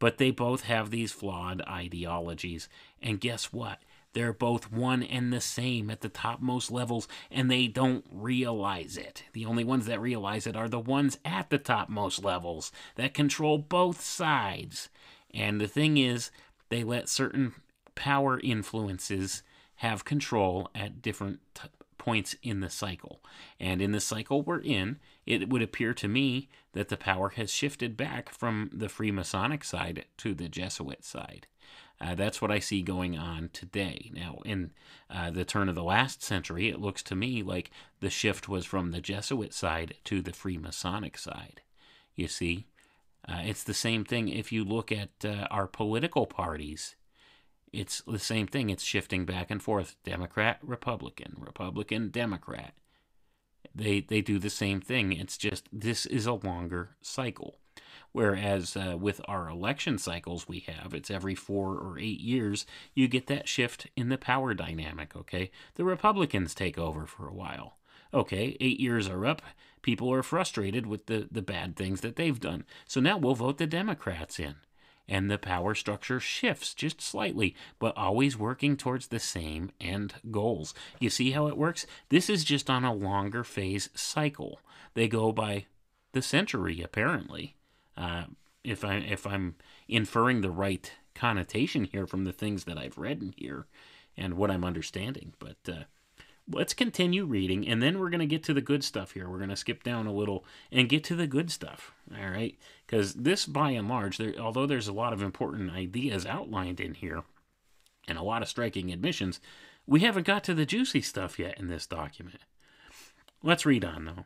But they both have these flawed ideologies. And guess what? They're both one and the same at the topmost levels, and they don't realize it. The only ones that realize it are the ones at the topmost levels that control both sides. And the thing is, they let certain power influences have control at different points in the cycle. And in the cycle we're in, it would appear to me that the power has shifted back from the Freemasonic side to the Jesuit side. That's what I see going on today. Now, in the turn of the last century, it looks to me like the shift was from the Jesuit side to the Freemasonic side. You see, it's the same thing if you look at our political parties. It's the same thing. It's shifting back and forth. Democrat, Republican, Republican, Democrat. They do the same thing. It's just this is a longer cycle. Whereas with our election cycles we have, it's every 4 or 8 years, you get that shift in the power dynamic, okay? The Republicans take over for a while. Okay, 8 years are up. People are frustrated with the bad things that they've done. So now we'll vote the Democrats in. And the power structure shifts just slightly, but always working towards the same end goals. You see how it works? This is just on a longer phase cycle. They go by the century, apparently. If I'm inferring the right connotation here from the things that I've read in here and what I'm understanding. But let's continue reading, and then we're going to get to the good stuff here. We're going to skip down a little and get to the good stuff, all right? Because this, by and large, although there's a lot of important ideas outlined in here and a lot of striking admissions, we haven't got to the juicy stuff yet in this document. Let's read on, though.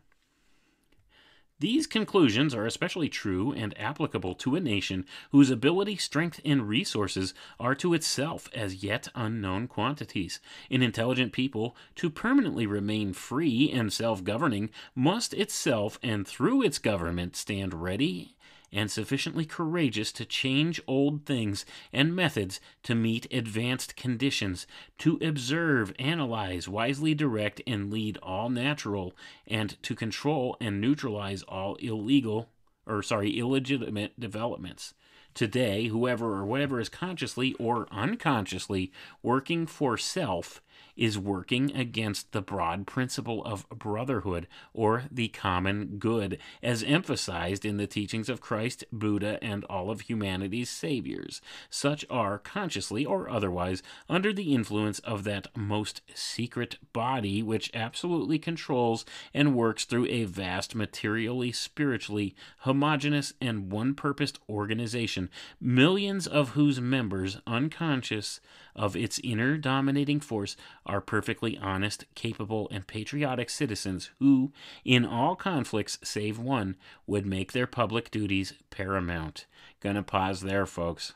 These conclusions are especially true and applicable to a nation whose ability, strength, and resources are to itself as yet unknown quantities. An intelligent people, to permanently remain free and self-governing, must itself and through its government stand ready and sufficiently courageous to change old things and methods to meet advanced conditions, to observe, analyze, wisely direct, and lead all natural, and to control and neutralize all illegitimate developments. Today, whoever or whatever is consciously or unconsciously working for self is working against the broad principle of brotherhood, or the common good, as emphasized in the teachings of Christ, Buddha, and all of humanity's saviors. Such are, consciously or otherwise, under the influence of that most secret body which absolutely controls and works through a vast, materially, spiritually, homogeneous, and one-purposed organization, millions of whose members, unconscious of its inner dominating force, are perfectly honest, capable, and patriotic citizens who, in all conflicts save one, would make their public duties paramount. Gonna pause there, folks.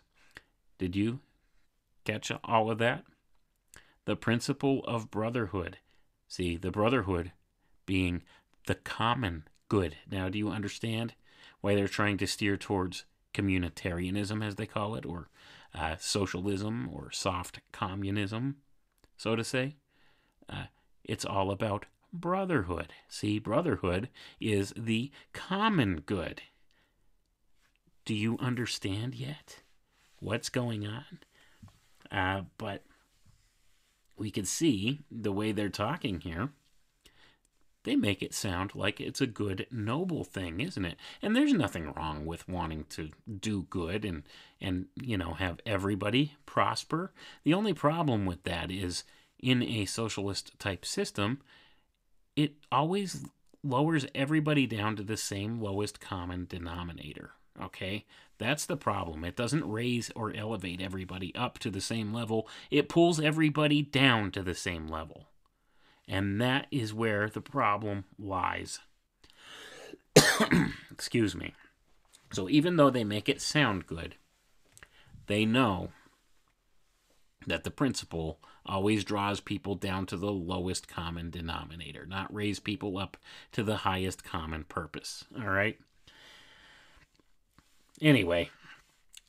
Did you catch all of that? The principle of brotherhood. See, the brotherhood being the common good. Now, do you understand why they're trying to steer towards communitarianism, as they call it, or socialism, or soft communism, so to say? It's all about brotherhood. See, brotherhood is the common good. Do you understand yet what's going on? But we can see the way they're talking here. They make it sound like it's a good, noble thing, isn't it? And there's nothing wrong with wanting to do good and have everybody prosper. The only problem with that is, in a socialist type system, it always lowers everybody down to the same lowest common denominator. Okay? That's the problem. It doesn't raise or elevate everybody up to the same level. It pulls everybody down to the same level. And that is where the problem lies. Excuse me. So even though they make it sound good, they know that the principle always draws people down to the lowest common denominator, not raise people up to the highest common purpose. All right? Anyway,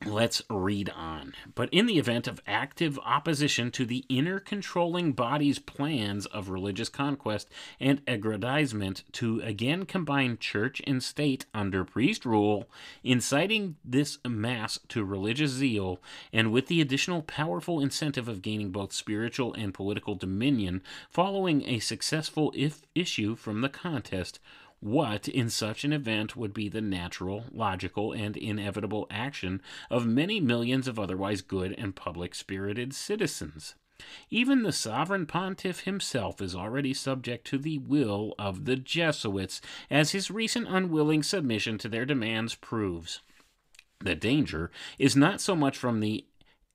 let's read on. But in the event of active opposition to the inner controlling body's plans of religious conquest and aggrandizement to again combine church and state under priest rule, inciting this mass to religious zeal, and with the additional powerful incentive of gaining both spiritual and political dominion following a successful issue from the contest, what, in such an event, would be the natural, logical, and inevitable action of many millions of otherwise good and public-spirited citizens? Even the sovereign pontiff himself is already subject to the will of the Jesuits, as his recent unwilling submission to their demands proves. The danger is not so much from the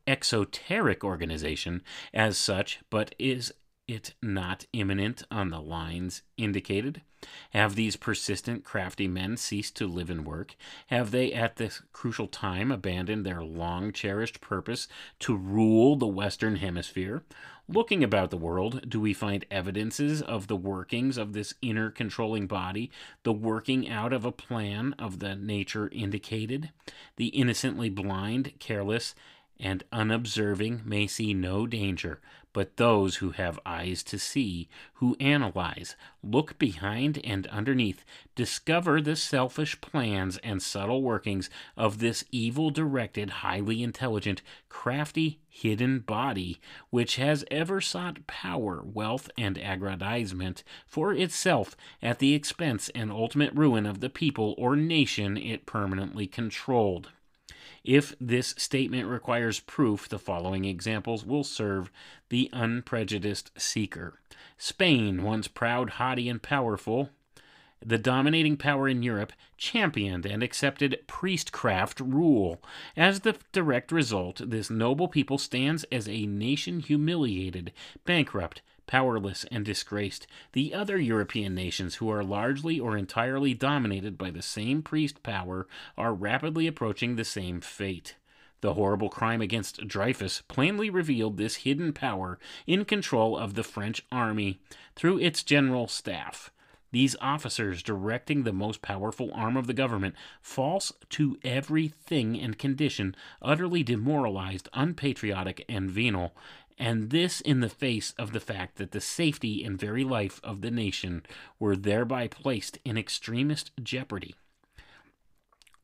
exoteric organization as such, but is it not imminent on the lines indicated? Have these persistent, crafty men ceased to live and work? Have they at this crucial time abandoned their long cherished purpose to rule the Western Hemisphere? Looking about the world, do we find evidences of the workings of this inner controlling body, the working out of a plan of the nature indicated? The innocently blind, careless, and unobserving may see no danger, but those who have eyes to see, who analyze, look behind and underneath, discover the selfish plans and subtle workings of this evil-directed, highly intelligent, crafty, hidden body, which has ever sought power, wealth, and aggrandizement for itself at the expense and ultimate ruin of the people or nation it permanently controlled. If this statement requires proof, the following examples will serve the unprejudiced seeker. Spain, once proud, haughty, and powerful, the dominating power in Europe, championed and accepted priestcraft rule. As the direct result, this noble people stands as a nation humiliated, bankrupt, powerless, and disgraced. The other European nations, who are largely or entirely dominated by the same priest power, are rapidly approaching the same fate. The horrible crime against Dreyfus plainly revealed this hidden power in control of the French army through its general staff. These officers, directing the most powerful arm of the government, false to every thing and condition, utterly demoralized, unpatriotic, and venal, and this in the face of the fact that the safety and very life of the nation were thereby placed in extremest jeopardy.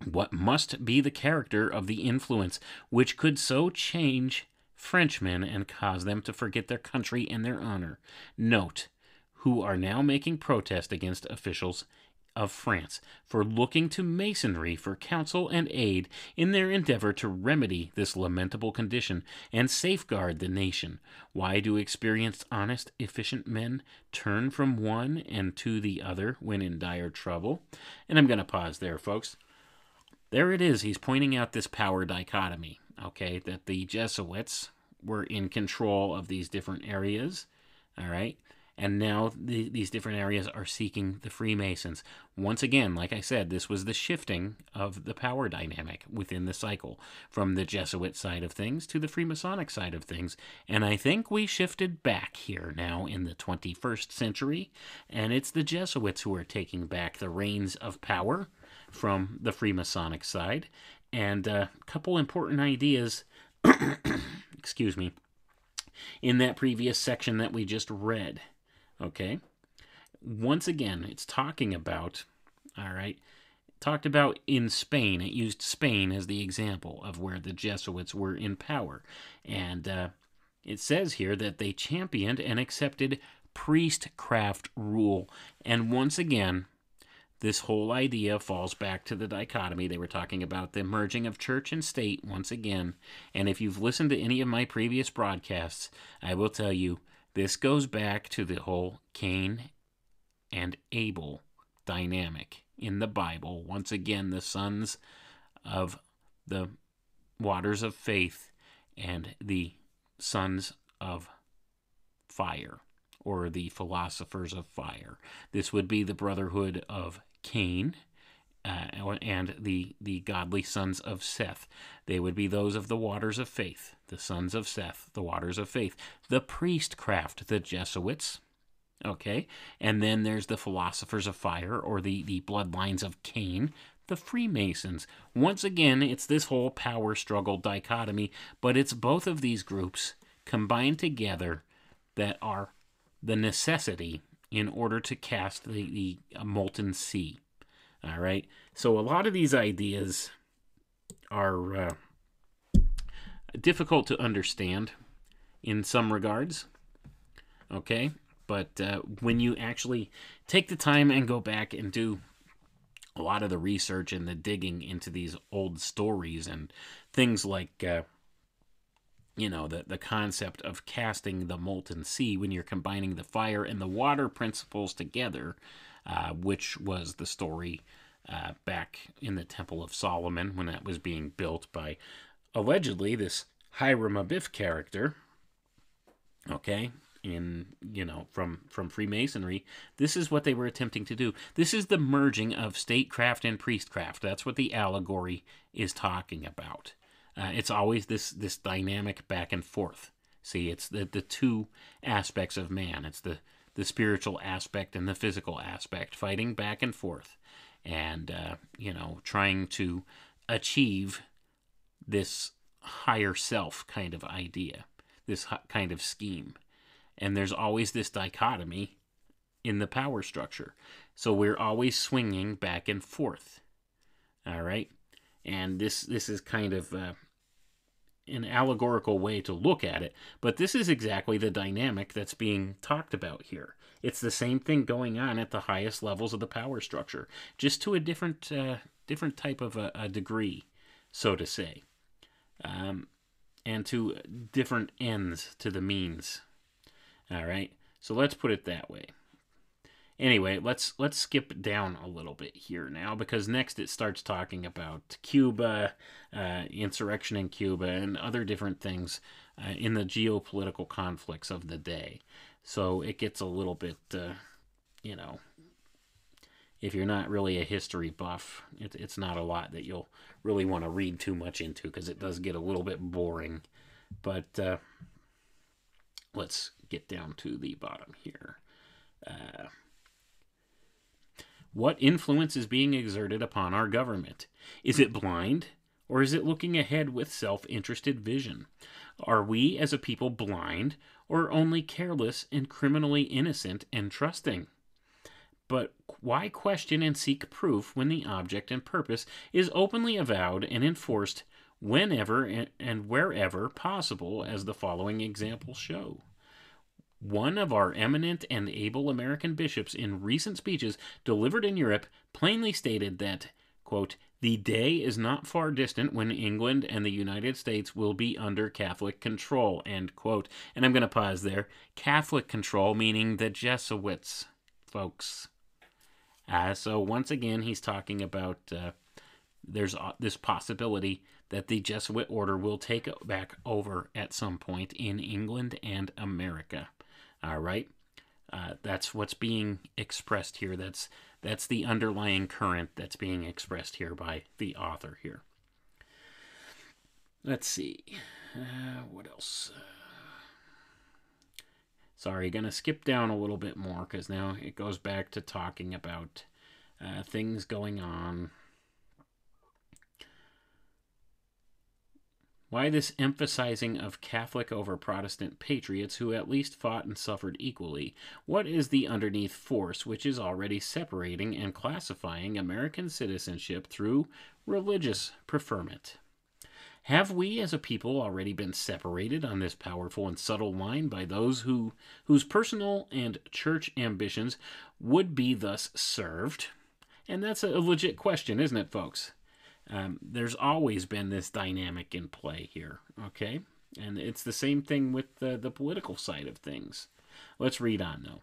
What must be the character of the influence which could so change Frenchmen and cause them to forget their country and their honor? Note, who are now making protest against officials of France for looking to Masonry for counsel and aid in their endeavor to remedy this lamentable condition and safeguard the nation. Why do experienced, honest, efficient men turn from one and to the other when in dire trouble? And I'm going to pause there, folks. There it is. He's pointing out this power dichotomy, okay, that the Jesuits were in control of these different areas, all right? And now these different areas are seeking the Freemasons. Once again, like I said, this was the shifting of the power dynamic within the cycle from the Jesuit side of things to the Freemasonic side of things. And I think we shifted back here now in the 21st century. And it's the Jesuits who are taking back the reins of power from the Freemasonic side. And a couple important ideas, excuse me, in that previous section that we just read. Okay, once again, it's talking about, all right, talked about in Spain. It used Spain as the example of where the Jesuits were in power. And it says here that they championed and accepted priestcraft rule. And once again, this whole idea falls back to the dichotomy. They were talking about the merging of church and state once again. And if you've listened to any of my previous broadcasts, I will tell you, this goes back to the whole Cain and Abel dynamic in the Bible. Once again, the sons of the waters of faith and the sons of fire, or the philosophers of fire. This would be the brotherhood of Cain and the godly sons of Seth. They would be those of the waters of faith, the sons of Seth, the waters of faith. The priestcraft, the Jesuits, okay? And then there's the philosophers of fire, or the bloodlines of Cain, the Freemasons. Once again, it's this whole power struggle dichotomy, but it's both of these groups combined together that are the necessity in order to cast the molten sea. All right, so a lot of these ideas are difficult to understand in some regards, okay? But when you actually take the time and go back and do a lot of the research and the digging into these old stories and things like the concept of casting the molten sea when you're combining the fire and the water principles together, which was the story back in the Temple of Solomon when that was being built by allegedly this Hiram Abiff character. Okay, from Freemasonry, this is what they were attempting to do. This is the merging of statecraft and priestcraft. That's what the allegory is talking about. It's always this dynamic back and forth. See, it's the two aspects of man. It's the spiritual aspect and the physical aspect fighting back and forth, and trying to achieve this higher self kind of idea, this kind of scheme. And there's always this dichotomy in the power structure. So we're always swinging back and forth. All right? And this is kind of an allegorical way to look at it. But this is exactly the dynamic that's being talked about here. It's the same thing going on at the highest levels of the power structure, just to a different type of a degree, so to say. And to different ends to the means. All right, so let's put it that way. Anyway, let's skip down a little bit here now, because next it starts talking about Cuba, insurrection in Cuba, and other different things in the geopolitical conflicts of the day. So it gets a little bit, if you're not really a history buff, it's not a lot that you'll really want to read too much into, because it does get a little bit boring. But let's get down to the bottom here. What influence is being exerted upon our government? Is it blind, or is it looking ahead with self-interested vision? Are we as a people blind, or only careless and criminally innocent and trusting? But why question and seek proof when the object and purpose is openly avowed and enforced whenever and wherever possible, as the following examples show? One of our eminent and able American bishops in recent speeches delivered in Europe plainly stated that, quote, the day is not far distant when England and the United States will be under Catholic control, end quote. And I'm going to pause there. Catholic control meaning the Jesuits, folks. So once again, he's talking about there's this possibility that the Jesuit order will take back over at some point in England and America. All right, that's what's being expressed here. That's the underlying current that's being expressed here by the author here. Let's see, what else? Sorry, gonna skip down a little bit more, because now it goes back to talking about things going on. Why this emphasizing of Catholic over Protestant patriots who at least fought and suffered equally? What is the underneath force which is already separating and classifying American citizenship through religious preferment? Have we as a people already been separated on this powerful and subtle line by those whose personal and church ambitions would be thus served? And that's a legit question, isn't it, folks? There's always been this dynamic in play here, okay? And it's the same thing with the political side of things. Let's read on, though.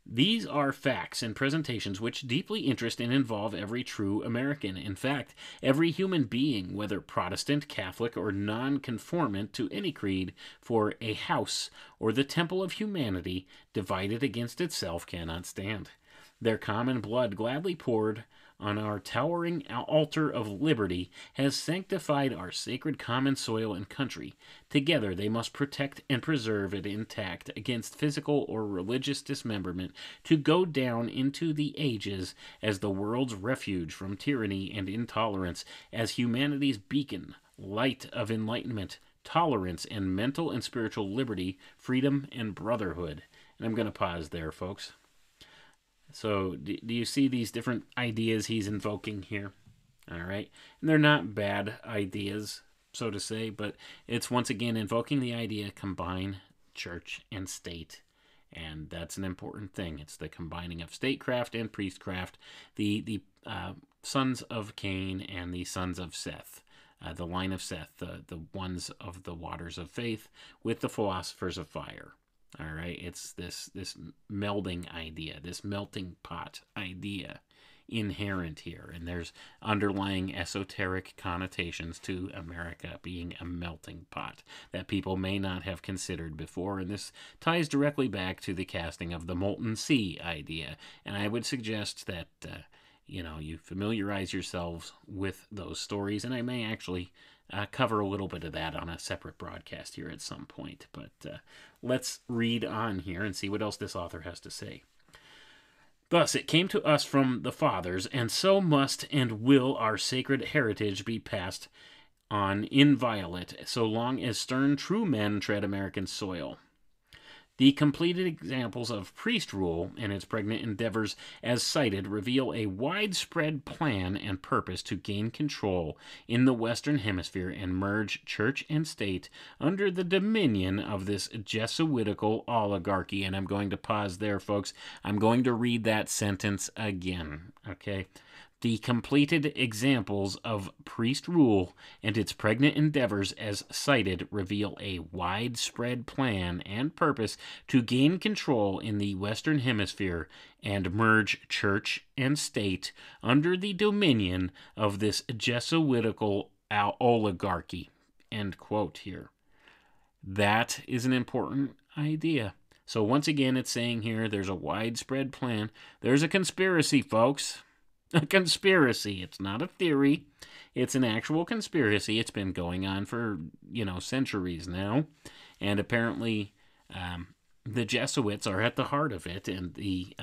These are facts and presentations which deeply interest and involve every true American. In fact, every human being, whether Protestant, Catholic, or non-conformant to any creed, for a house or the temple of humanity divided against itself cannot stand. Their common blood gladly poured on our towering altar of liberty has sanctified our sacred common soil and country. Together they must protect and preserve it intact against physical or religious dismemberment, to go down into the ages as the world's refuge from tyranny and intolerance, as humanity's beacon, light of enlightenment, tolerance, and mental and spiritual liberty, freedom, and brotherhood. And I'm going to pause there, folks. So do you see these different ideas he's invoking here? All right. And they're not bad ideas, so to say, but it's once again invoking the idea combine church and state. And that's an important thing. It's the combining of statecraft and priestcraft, the sons of Cain and the sons of Seth. the line of Seth, the ones of the waters of faith, with the philosophers of fire. All right, it's this melding idea, this melting pot idea inherent here, and there's underlying esoteric connotations to America being a melting pot that people may not have considered before, and this ties directly back to the casting of the molten sea idea, and I would suggest that you familiarize yourselves with those stories, and I may actually cover a little bit of that on a separate broadcast here at some point, but let's read on here and see what else this author has to say. Thus it came to us from the fathers, and so must and will our sacred heritage be passed on inviolate, so long as stern true men tread American soil. The completed examples of priest rule and its pregnant endeavors as cited reveal a widespread plan and purpose to gain control in the Western Hemisphere and merge church and state under the dominion of this Jesuitical oligarchy. And I'm going to pause there, folks. I'm going to read that sentence again, okay? The completed examples of priest rule and its pregnant endeavors as cited reveal a widespread plan and purpose to gain control in the Western Hemisphere and merge church and state under the dominion of this Jesuitical oligarchy. End quote here. That is an important idea. So once again, it's saying here there's a widespread plan. There's a conspiracy, folks. A conspiracy. It's not a theory. It's an actual conspiracy. It's been going on for, centuries now. And apparently the Jesuits are at the heart of it. And the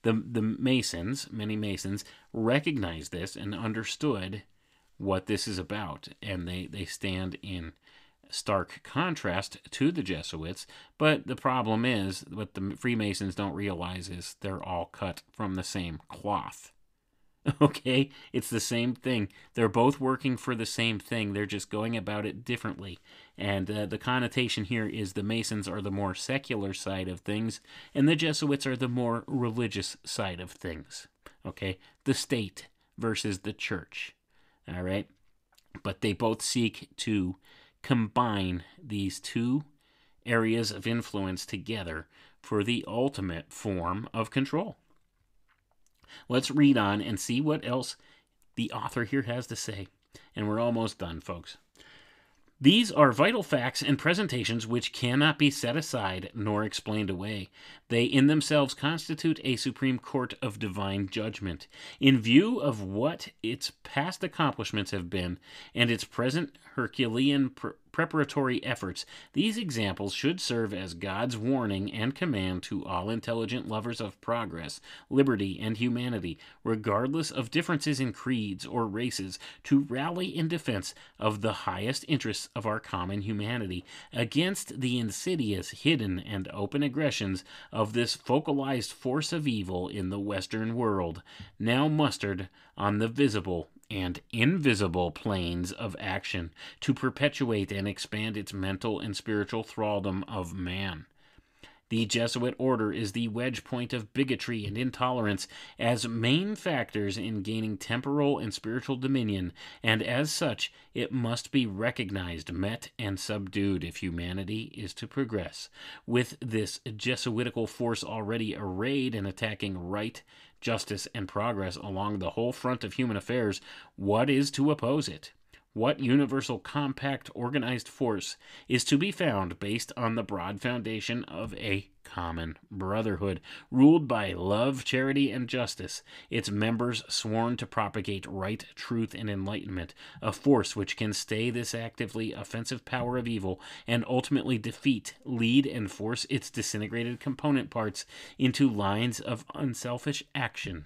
Masons, many Masons, recognized this and understood what this is about. And they stand in stark contrast to the Jesuits. But the problem is, what the Freemasons don't realize is they're all cut from the same cloth. Okay, it's the same thing. They're both working for the same thing. They're just going about it differently. And the connotation here is the Masons are the more secular side of things, and the Jesuits are the more religious side of things. Okay, the state versus the church. All right, but they both seek to combine these two areas of influence together for the ultimate form of control. Let's read on and see what else the author here has to say. And we're almost done, folks. These are vital facts and presentations which cannot be set aside nor explained away. They in themselves constitute a supreme court of divine judgment. In view of what its past accomplishments have been and its present Herculean preparatory efforts, these examples should serve as God's warning and command to all intelligent lovers of progress, liberty, and humanity, regardless of differences in creeds or races, to rally in defense of the highest interests of our common humanity against the insidious, hidden, and open aggressions of this focalized force of evil in the Western world, now mustered on the visible and invisible planes of action to perpetuate and expand its mental and spiritual thraldom of man. The Jesuit order is the wedge point of bigotry and intolerance as main factors in gaining temporal and spiritual dominion, and as such it must be recognized, met, and subdued if humanity is to progress. With this Jesuitical force already arrayed and attacking right, justice, and progress along the whole front of human affairs, what is to oppose it? What universal, compact, organized force is to be found based on the broad foundation of a common brotherhood, ruled by love, charity, and justice, its members sworn to propagate right, truth, and enlightenment, a force which can stay this actively offensive power of evil and ultimately defeat, lead, and force its disintegrated component parts into lines of unselfish action.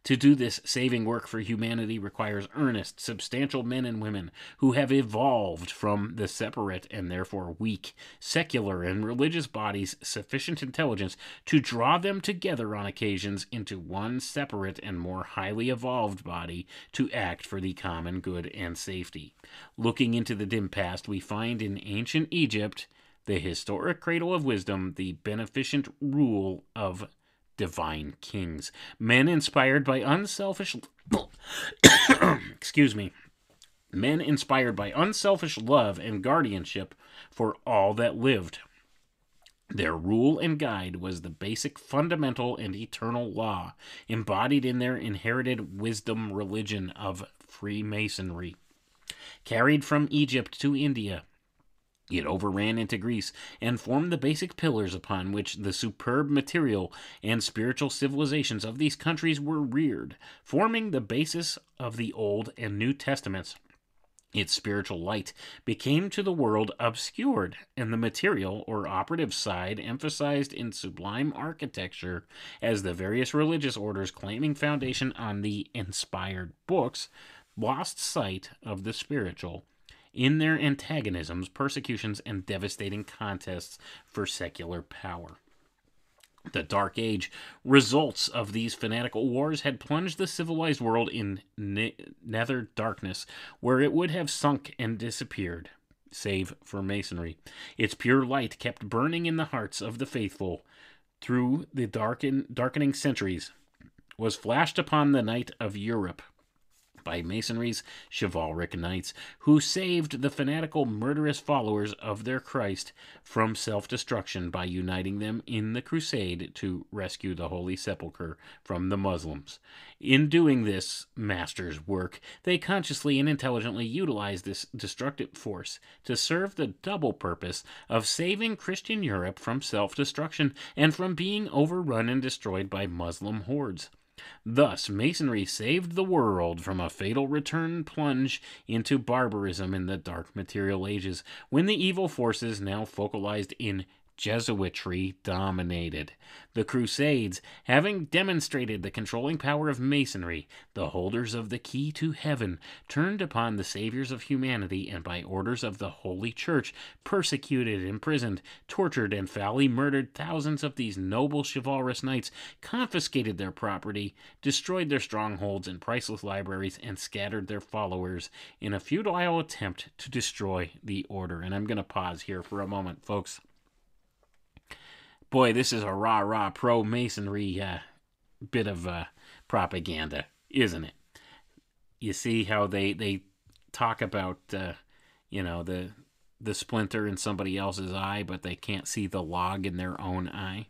To do this saving work for humanity requires earnest, substantial men and women who have evolved from the separate and therefore weak, secular and religious bodies sufficient intelligence to draw them together on occasions into one separate and more highly evolved body to act for the common good and safety. Looking into the dim past, we find in ancient Egypt, the historic cradle of wisdom, the beneficent rule of divine kings, men inspired by unselfish excuse me, Men inspired by unselfish love and guardianship for all that lived. Their rule and guide was the basic fundamental and eternal law embodied in their inherited wisdom religion of Freemasonry. Carried from Egypt to India, it overran into Greece and formed the basic pillars upon which the superb material and spiritual civilizations of these countries were reared, forming the basis of the Old and New Testaments. Its spiritual light became to the world obscured, and the material or operative side emphasized in sublime architecture as the various religious orders claiming foundation on the inspired books lost sight of the spiritual in their antagonisms, persecutions, and devastating contests for secular power. The Dark Age results of these fanatical wars had plunged the civilized world in nether darkness, where it would have sunk and disappeared, save for Masonry. Its pure light kept burning in the hearts of the faithful through the darkening centuries, was flashed upon the night of Europe by Masonry's chivalric knights, who saved the fanatical, murderous followers of their Christ from self-destruction by uniting them in the crusade to rescue the Holy Sepulchre from the Muslims. In doing this master's work, they consciously and intelligently utilized this destructive force to serve the double purpose of saving Christian Europe from self-destruction and from being overrun and destroyed by Muslim hordes. Thus, Masonry saved the world from a fatal return plunge into barbarism in the dark material ages, when the evil forces now focalized in Jesuitry dominated. The Crusades, having demonstrated the controlling power of Masonry, the holders of the key to heaven, turned upon the saviors of humanity and by orders of the Holy Church, persecuted, imprisoned, tortured, and foully murdered thousands of these noble chivalrous knights, confiscated their property, destroyed their strongholds and priceless libraries, and scattered their followers in a futile attempt to destroy the order. And I'm going to pause here for a moment, folks. Boy, this is a rah-rah pro-Masonry bit of propaganda, isn't it? You see how they talk about, the splinter in somebody else's eye, but they can't see the log in their own eye?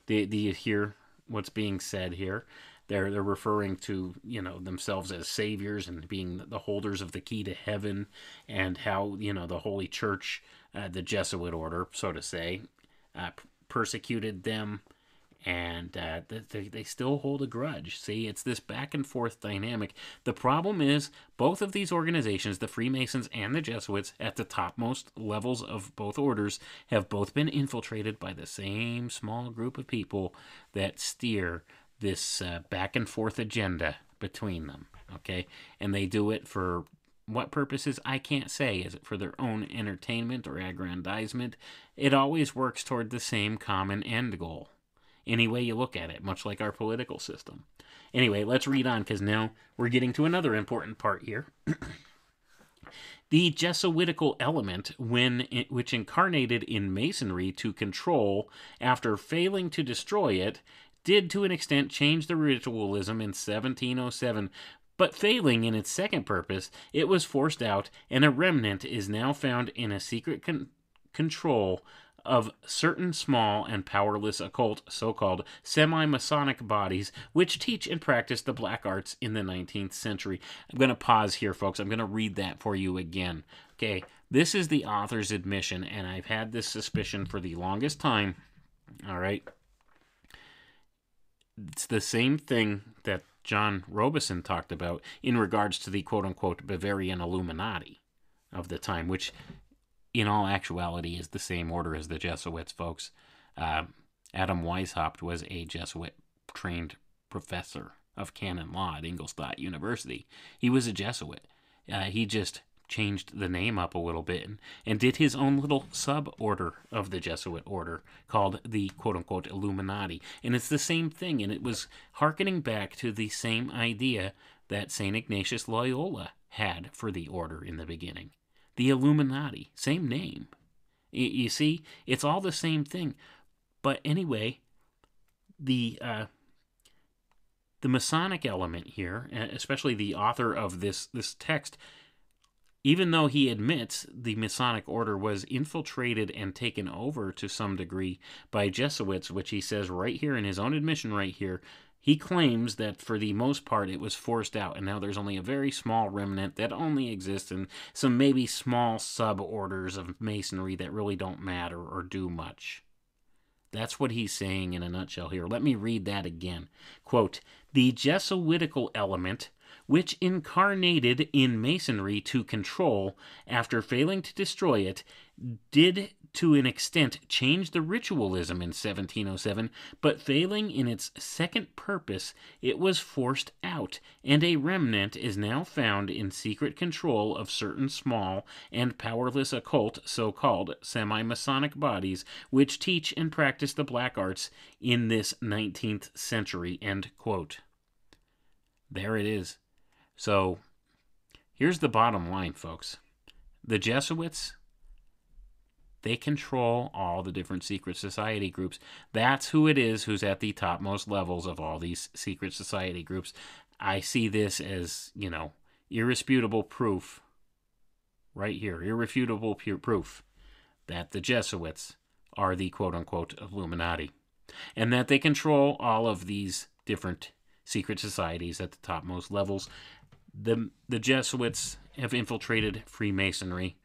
Do you hear what's being said here? They're referring to, themselves as saviors and being the holders of the key to heaven, and how, the Holy Church, the Jesuit order, so to say, persecuted them, and they still hold a grudge. See, it's this back and forth dynamic. The problem is both of these organizations, the Freemasons and the Jesuits, at the topmost levels of both orders, have both been infiltrated by the same small group of people that steer this back and forth agenda between them. Okay, and they do it for what purposes, I can't say. Is it for their own entertainment or aggrandizement? It always works toward the same common end goal, any way you look at it, much like our political system. Anyway, let's read on, because now we're getting to another important part here. The Jesuitical element, which incarnated in Masonry to control after failing to destroy it, did to an extent change the ritualism in 1707, but failing in its second purpose, it was forced out, and a remnant is now found in a secret control of certain small and powerless occult, so-called semi-Masonic bodies, which teach and practice the black arts in the 19th century. I'm going to pause here, folks. I'm going to read that for you again. Okay, this is the author's admission, and I've had this suspicion for the longest time. All right. It's the same thing that John Robeson talked about in regards to the quote-unquote Bavarian Illuminati of the time, which in all actuality is the same order as the Jesuits, folks. Adam Weishaupt was a Jesuit-trained professor of canon law at Ingolstadt University. He was a Jesuit. He just changed the name up a little bit and did his own little sub-order of the Jesuit order called the quote-unquote Illuminati. And it's the same thing, and it was hearkening back to the same idea that St. Ignatius Loyola had for the order in the beginning. The Illuminati, same name. You see, it's all the same thing. But anyway, the Masonic element here, especially the author of this text, even though he admits the Masonic order was infiltrated and taken over to some degree by Jesuits, which he says right here in his own admission right here, he claims that for the most part it was forced out, and now there's only a very small remnant that only exists in some maybe small sub-orders of Masonry that really don't matter or do much. That's what he's saying in a nutshell here. Let me read that again. Quote, "The Jesuitical element, which incarnated in Masonry to control, after failing to destroy it, did to an extent change the ritualism in 1707, but failing in its second purpose, it was forced out, and a remnant is now found in secret control of certain small and powerless occult, so-called semi-Masonic bodies, which teach and practice the black arts in this 19th century." End quote. There it is. So, here's the bottom line, folks. The Jesuits, they control all the different secret society groups. That's who it is who's at the topmost levels of all these secret society groups. I see this as, irrefutable proof, right here, irrefutable proof that the Jesuits are the quote-unquote Illuminati, and that they control all of these different secret societies at the topmost levels. The Jesuits have infiltrated Freemasonry.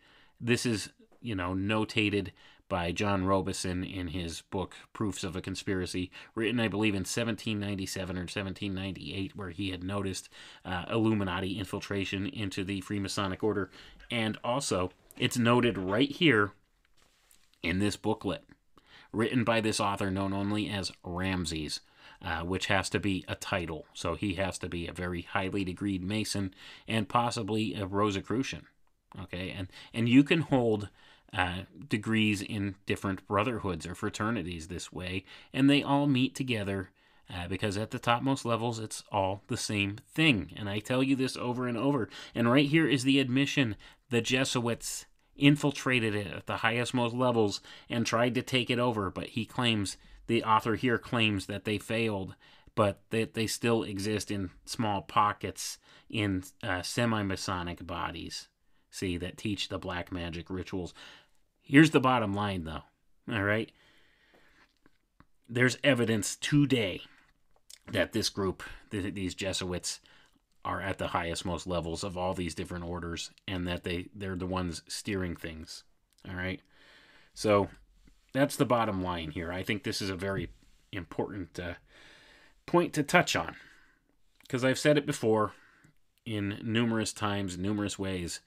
This is, notated by John Robeson in his book Proofs of a Conspiracy, written, I believe, in 1797 or 1798, where he had noticed Illuminati infiltration into the Freemasonic order. And also, it's noted right here in this booklet, written by this author known only as Ramses, which has to be a title. So he has to be a very highly degreed Mason and possibly a Rosicrucian. Okay, and you can hold degrees in different brotherhoods or fraternities this way, and they all meet together because at the topmost levels, it's all the same thing. And I tell you this over and over. And right here is the admission: the Jesuits infiltrated it at the highest, most levels and tried to take it over, but he claims, the author here claims, that they failed, but that they still exist in small pockets in semi-Masonic bodies, see, that teach the black magic rituals. Here's the bottom line, though, all right? There's evidence today that this group, these Jesuits, are at the highest, most levels of all these different orders, and that they're the ones steering things, all right? So that's the bottom line here. I think this is a very important point to touch on, because I've said it before in numerous times, numerous ways.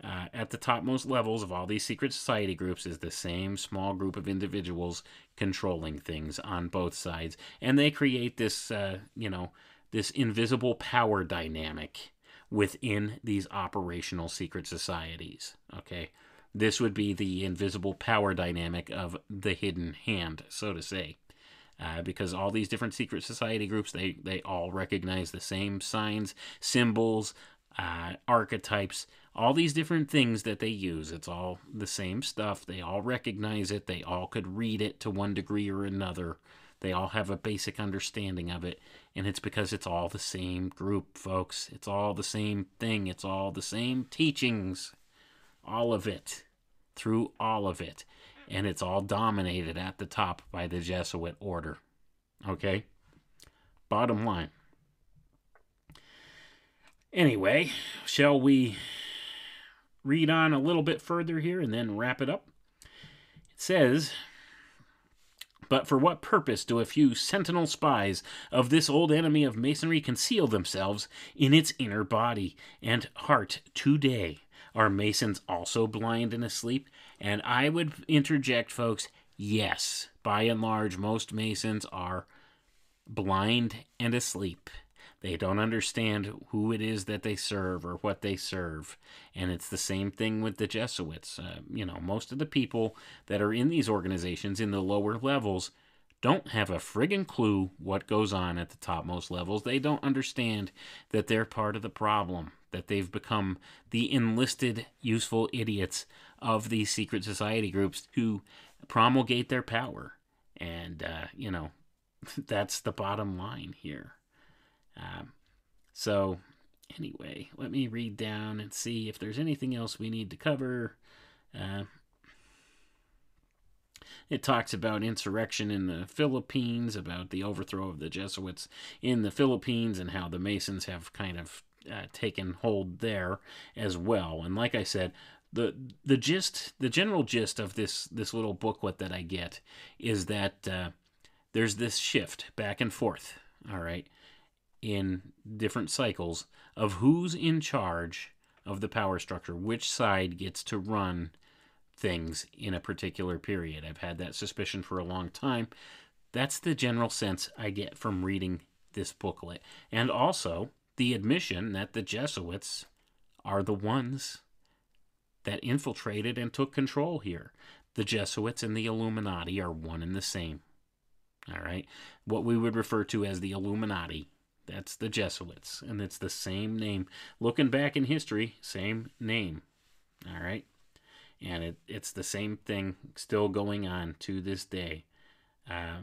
At the topmost levels of all these secret society groups is the same small group of individuals controlling things on both sides, and they create this, this invisible power dynamic within these operational secret societies. Okay, this would be the invisible power dynamic of the hidden hand, so to say. Because all these different secret society groups, they all recognize the same signs, symbols, archetypes, all these different things that they use. It's all the same stuff. They all recognize it. They all could read it to one degree or another. They all have a basic understanding of it. And it's because it's all the same group, folks. It's all the same thing. It's all the same teachings. All of it. Through all of it. And it's all dominated at the top by the Jesuit order. Okay? Bottom line. Anyway, shall we read on a little bit further here and then wrap it up? It says, "But for what purpose do a few sentinel spies of this old enemy of Masonry conceal themselves in its inner body and heart today? Are Masons also blind and asleep?" And I would interject, folks, yes, by and large, most Masons are blind and asleep. They don't understand who it is that they serve or what they serve. And it's the same thing with the Jesuits. Most of the people that are in these organizations in the lower levels don't have a friggin' clue what goes on at the topmost levels. They don't understand that they're part of the problem, that they've become the enlisted, useful idiots of these secret society groups who promulgate their power. And, that's the bottom line here. So Anyway, let me read down and see if there's anything else we need to cover. It talks about insurrection in the Philippines, about the overthrow of the Jesuits in the Philippines, and how the Masons have kind of taken hold there as well. And like I said, the general gist of this little booklet that I get is that there's this shift back and forth, all right, in different cycles of who's in charge of the power structure, which side gets to run things in a particular period. I've had that suspicion for a long time. That's the general sense I get from reading this booklet. And also the admission that the Jesuits are the ones that infiltrated and took control here. The Jesuits and the Illuminati are one and the same. All right? What we would refer to as the Illuminati, that's the Jesuits. And it's the same name. Looking back in history, same name. All right? And it's the same thing still going on to this day.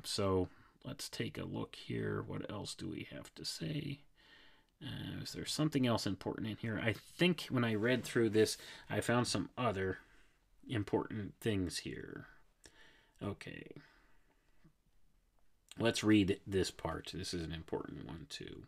So let's take a look here. What else do we have to say? Is there something else important in here? I think when I read through this, I found some other important things here. Okay. Let's read this part. This is an important one, too.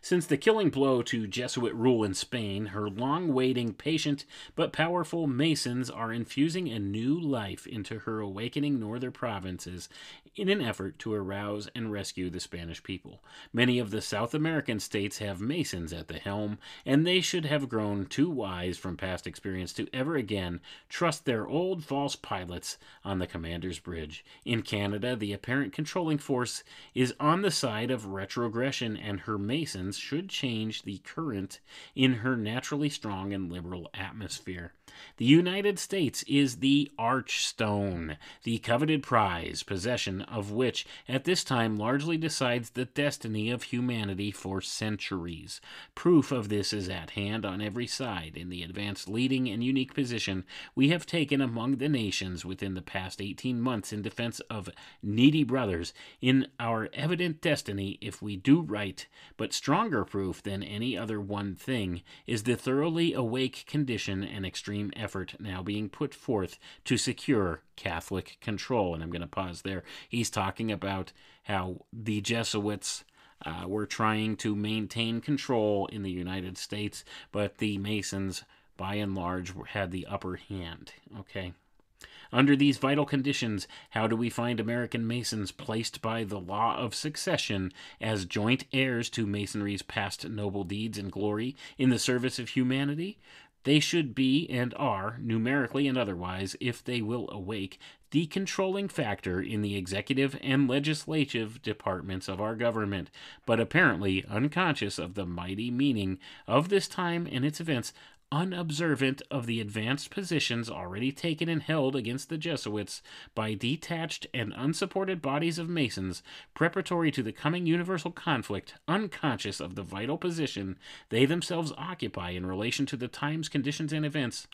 Since the killing blow to Jesuit rule in Spain, her long-waiting, patient, but powerful Masons are infusing a new life into her awakening northern provinces in an effort to arouse and rescue the Spanish people. Many of the South American states have Masons at the helm, and they should have grown too wise from past experience to ever again trust their old false pilots on the commander's bridge. In Canada, the apparent controlling force is on the side of retrogression, and her Masons should change the current in her naturally strong and liberal atmosphere. The United States is the archstone, the coveted prize, possession of which at this time largely decides the destiny of humanity for centuries. Proof of this is at hand on every side in the advanced leading and unique position we have taken among the nations within the past 18 months in defense of needy brothers in our evident destiny if we do right, but stronger proof than any other one thing is the thoroughly awake condition and extreme effort now being put forth to secure Catholic control. And I'm going to pause there. He's talking about how the Jesuits were trying to maintain control in the United States, but the Masons, by and large, had the upper hand. Okay. Under these vital conditions, how do we find American Masons placed by the law of succession as joint heirs to Masonry's past noble deeds and glory in the service of humanity? They should be and are, numerically and otherwise, if they will awake, the controlling factor in the executive and legislative departments of our government, but apparently unconscious of the mighty meaning of this time and its events, unobservant of the advanced positions already taken and held against the Jesuits by detached and unsupported bodies of Masons, preparatory to the coming universal conflict, unconscious of the vital position they themselves occupy in relation to the times, conditions, and events,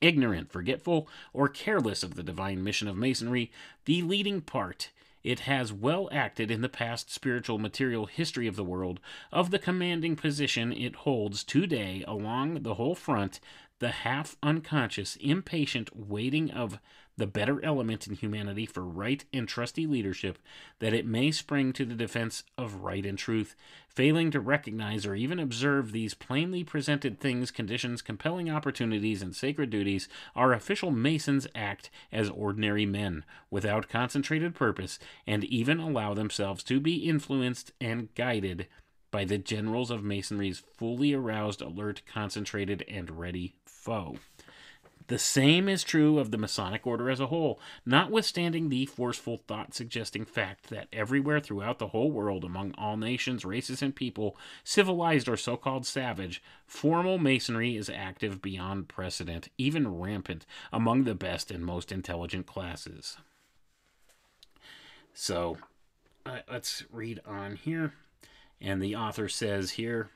ignorant, forgetful, or careless of the divine mission of Masonry, the leading part it has well acted in the past spiritual material history of the world, of the commanding position it holds today along the whole front, the half unconscious, impatient waiting of the better element in humanity for right and trusty leadership, that it may spring to the defense of right and truth, failing to recognize or even observe these plainly presented things, conditions, compelling opportunities, and sacred duties, our official Masons act as ordinary men, without concentrated purpose, and even allow themselves to be influenced and guided by the generals of Masonry's fully aroused, alert, concentrated, and ready foe. The same is true of the Masonic order as a whole, notwithstanding the forceful thought-suggesting fact that everywhere throughout the whole world, among all nations, races, and people, civilized or so-called savage, formal Masonry is active beyond precedent, even rampant, among the best and most intelligent classes. So, let's read on here. And the author says here,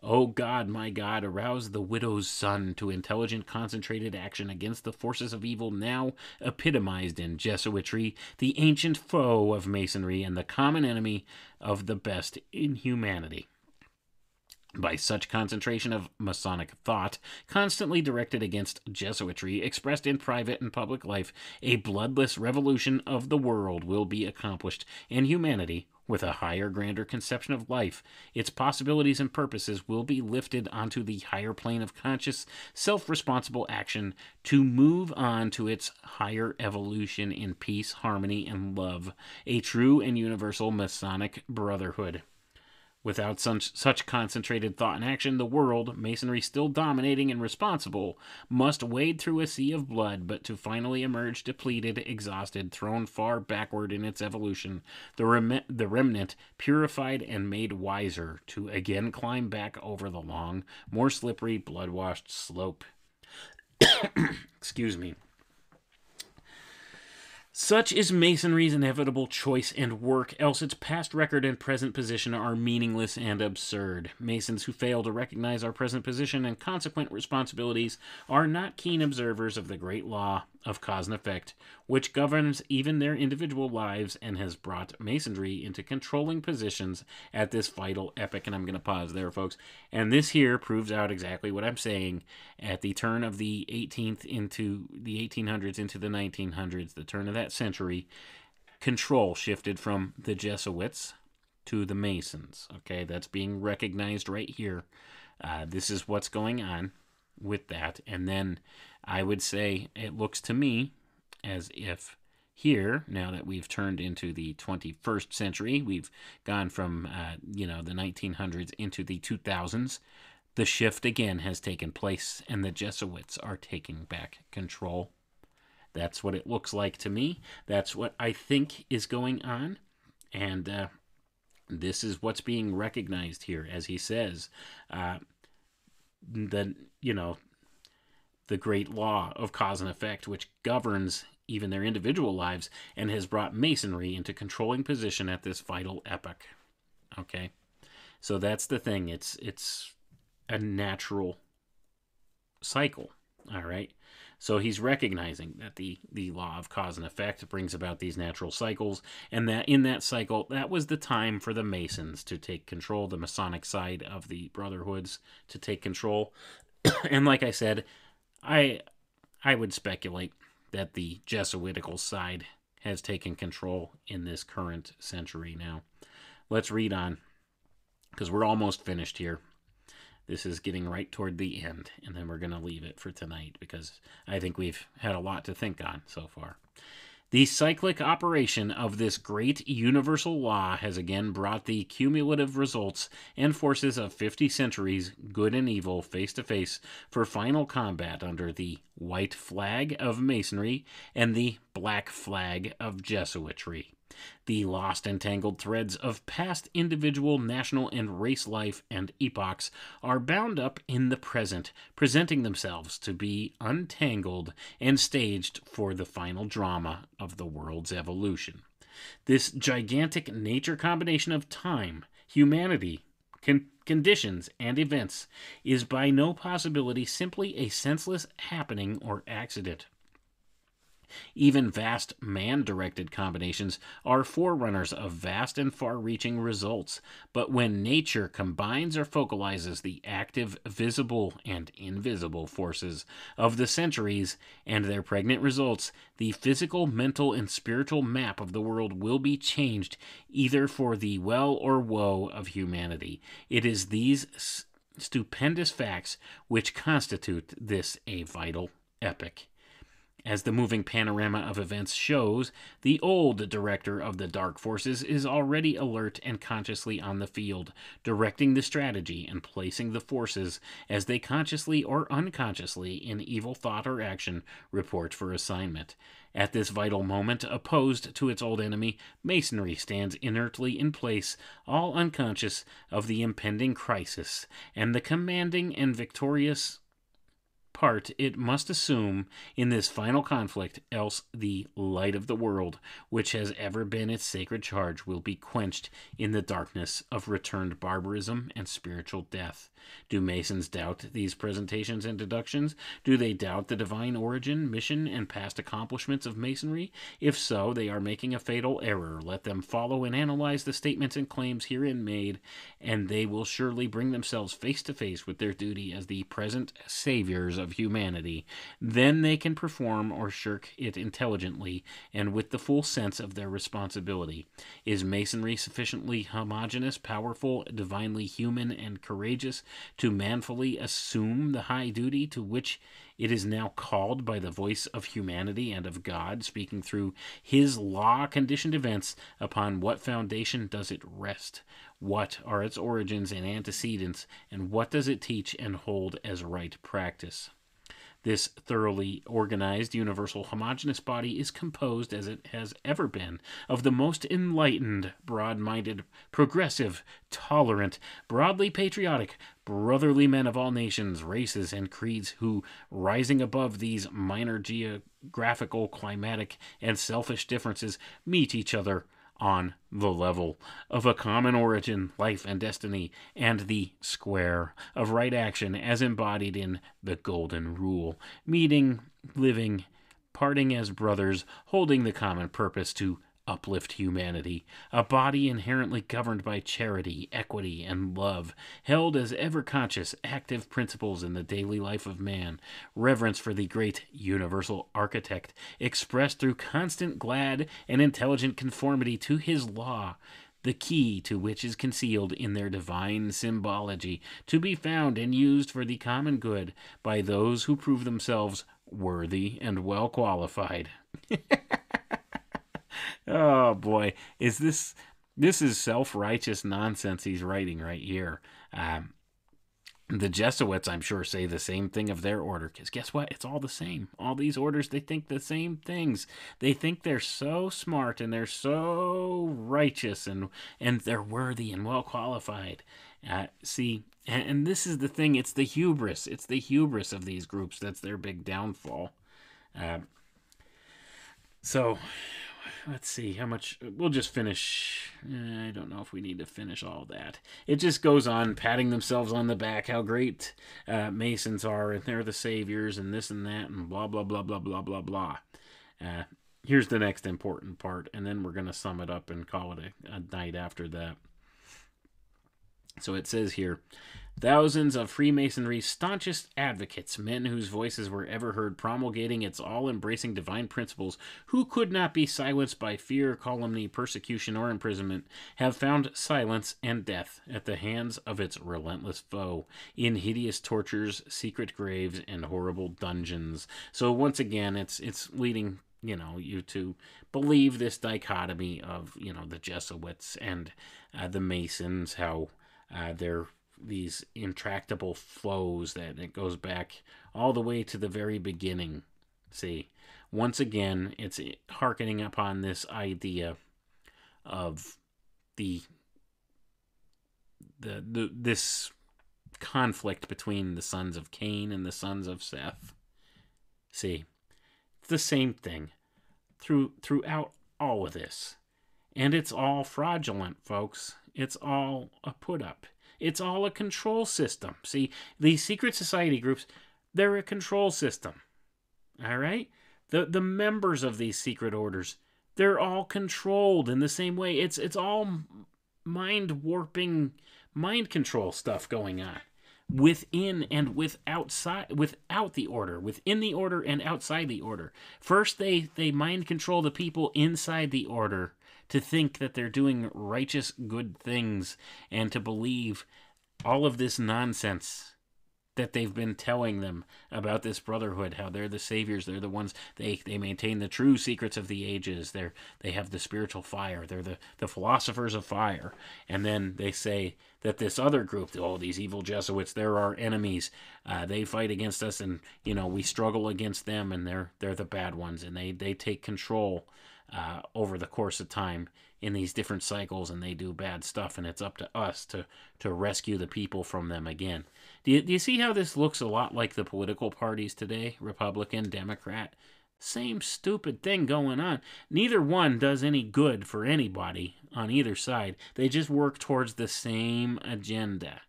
O God, my God, arouse the widow's son to intelligent, concentrated action against the forces of evil now epitomized in Jesuitry, the ancient foe of Masonry and the common enemy of the best in humanity. By such concentration of Masonic thought, constantly directed against Jesuitry, expressed in private and public life, a bloodless revolution of the world will be accomplished, and humanity, with a higher, grander conception of life, its possibilities and purposes will be lifted onto the higher plane of conscious, self-responsible action to move on to its higher evolution in peace, harmony, and love, a true and universal Masonic brotherhood. Without such concentrated thought and action, the world, Masonry still dominating and responsible, must wade through a sea of blood, but to finally emerge depleted, exhausted, thrown far backward in its evolution, the remnant purified and made wiser, to again climb back over the long, more slippery, blood-washed slope. Excuse me. Such is Masonry's inevitable choice and work, else its past record and present position are meaningless and absurd. Masons who fail to recognize our present position and consequent responsibilities are not keen observers of the great law of cause and effect, which governs even their individual lives and has brought Masonry into controlling positions at this vital epoch. And I'm going to pause there, folks. And this here proves out exactly what I'm saying. At the turn of the 18th into the 1800s into the 1900s, the turn of that century, control shifted from the Jesuits to the Masons. Okay, that's being recognized right here. This is what's going on with that. And then I would say it looks to me as if here, now that we've turned into the 21st century, we've gone from, the 1900s into the 2000s, the shift again has taken place and the Jesuits are taking back control. That's what it looks like to me. That's what I think is going on. And this is what's being recognized here, as he says. The great law of cause and effect, which governs even their individual lives and has brought Masonry into controlling position at this vital epoch. Okay? So that's the thing. It's a natural cycle. All right? So he's recognizing that the law of cause and effect brings about these natural cycles, and that in that cycle, that was the time for the Masons to take control, the Masonic side of the Brotherhoods to take control. And like I said, I would speculate that the Jesuitical side has taken control in this current century now. Let's read on, because we're almost finished here. This is getting right toward the end, and then we're going to leave it for tonight because I think we've had a lot to think on so far. The cyclic operation of this great universal law has again brought the cumulative results and forces of 50 centuries, good and evil, face to face for final combat under the white flag of Masonry and the black flag of Jesuitry. The lost and tangled threads of past individual, national, and race life and epochs are bound up in the present, presenting themselves to be untangled and staged for the final drama of the world's evolution. This gigantic nature combination of time, humanity, conditions, and events is by no possibility simply a senseless happening or accident. Even vast man-directed combinations are forerunners of vast and far-reaching results, but when nature combines or focalizes the active, visible, and invisible forces of the centuries and their pregnant results, the physical, mental, and spiritual map of the world will be changed either for the well or woe of humanity. It is these stupendous facts which constitute this a vital epoch. As the moving panorama of events shows, the old director of the dark forces is already alert and consciously on the field, directing the strategy and placing the forces as they consciously or unconsciously, in evil thought or action, report for assignment. At this vital moment, opposed to its old enemy, Masonry stands inertly in place, all unconscious of the impending crisis, and the commanding and victorious part it must assume in this final conflict, else the light of the world, which has ever been its sacred charge, will be quenched in the darkness of returned barbarism and spiritual death. Do Masons doubt these presentations and deductions? Do they doubt the divine origin, mission, and past accomplishments of Masonry? If so, they are making a fatal error. Let them follow and analyze the statements and claims herein made, and they will surely bring themselves face to face with their duty as the present saviors of humanity. Then they can perform or shirk it intelligently and with the full sense of their responsibility. Is Masonry sufficiently homogeneous, powerful, divinely human, and courageous to manfully assume the high duty to which it is now called by the voice of humanity and of God, speaking through his law-conditioned events? Upon what foundation does it rest? What are its origins and antecedents, and what does it teach and hold as right practice? This thoroughly organized, universal, homogeneous body is composed, as it has ever been, of the most enlightened, broad-minded, progressive, tolerant, broadly patriotic, brotherly men of all nations, races, and creeds who, rising above these minor geographical, climatic, and selfish differences, meet each other on the level of a common origin, life, and destiny, and the square of right action as embodied in the Golden Rule, meeting, living, parting as brothers, holding the common purpose to uplift humanity, a body inherently governed by charity, equity, and love, held as ever-conscious, active principles in the daily life of man, reverence for the great universal architect, expressed through constant, glad, and intelligent conformity to his law, the key to which is concealed in their divine symbology, to be found and used for the common good by those who prove themselves worthy and well qualified. Oh boy, this is self-righteous nonsense he's writing right here. The Jesuits, I'm sure, say the same thing of their order, because guess what? It's all the same. All these orders, they think the same things. They think they're so smart and they're so righteous and they're worthy and well qualified. See, and this is the thing. It's the hubris. It's the hubris of these groups that's their big downfall. So let's see how much. We'll just finish. I don't know if we need to finish all that. It just goes on patting themselves on the back how great Masons are, and they're the saviors, and this and that, and blah blah blah blah blah blah blah. Here's the next important part, and then we're going to sum it up and call it a night after that. So it says here, thousands of Freemasonry's staunchest advocates, men whose voices were ever heard promulgating its all-embracing divine principles, who could not be silenced by fear, calumny, persecution, or imprisonment, have found silence and death at the hands of its relentless foe, in hideous tortures, secret graves, and horrible dungeons. So once again, it's leading you to believe this dichotomy of, the Jesuits and the Masons, how they're these intractable foes that it goes back all the way to the very beginning. See, once again, it's hearkening upon this idea of this conflict between the sons of Cain and the sons of Seth. See, it's the same thing throughout all of this. And it's all fraudulent, folks. It's all a put-up. It's all a control system. See, these secret society groups, they're a control system. All right? The members of these secret orders, they're all controlled in the same way. It's all mind-warping, mind control stuff going on. Within and without the order, within the order and outside the order. First, they mind control the people inside the order to think that they're doing righteous, good things, and to believe all of this nonsense that they've been telling them about this brotherhood, how they're the saviors, they're the ones, they maintain the true secrets of the ages, they have the spiritual fire, they're the philosophers of fire. And then they say that this other group, these evil Jesuits, they're our enemies, they fight against us, and we struggle against them, and they're the bad ones, and they take control over the course of time in these different cycles, and they do bad stuff, and it's up to us to rescue the people from them again. Do you see how this looks a lot like the political parties today? Republican, Democrat. Same stupid thing going on. Neither one does any good for anybody on either side. They just work towards the same agenda.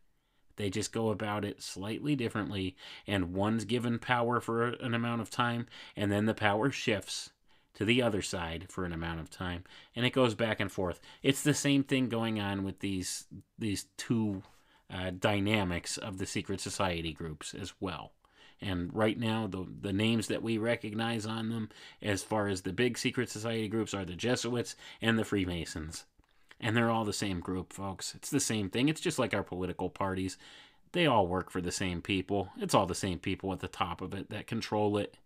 They just go about it slightly differently, and one's given power for an amount of time, and then the power shifts to the other side for an amount of time, and it goes back and forth. It's the same thing going on with these two dynamics of the secret society groups as well. And right now, the names that we recognize on them, as far as the big secret society groups, are the Jesuits and the Freemasons. And they're all the same group, folks. It's the same thing. It's just like our political parties. They all work for the same people. It's all the same people at the top of it that control it.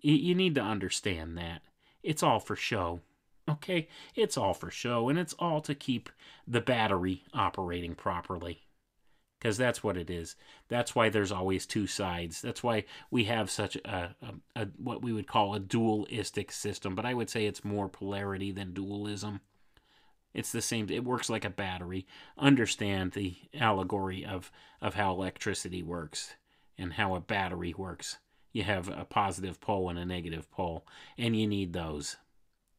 You need to understand that. It's all for show. Okay? It's all for show, and it's all to keep the battery operating properly. Because that's what it is. That's why there's always two sides. That's why we have such a what we would call a dualistic system. But I would say it's more polarity than dualism. It's the same. It works like a battery. Understand the allegory of how electricity works and how a battery works. You have a positive pole and a negative pole, and you need those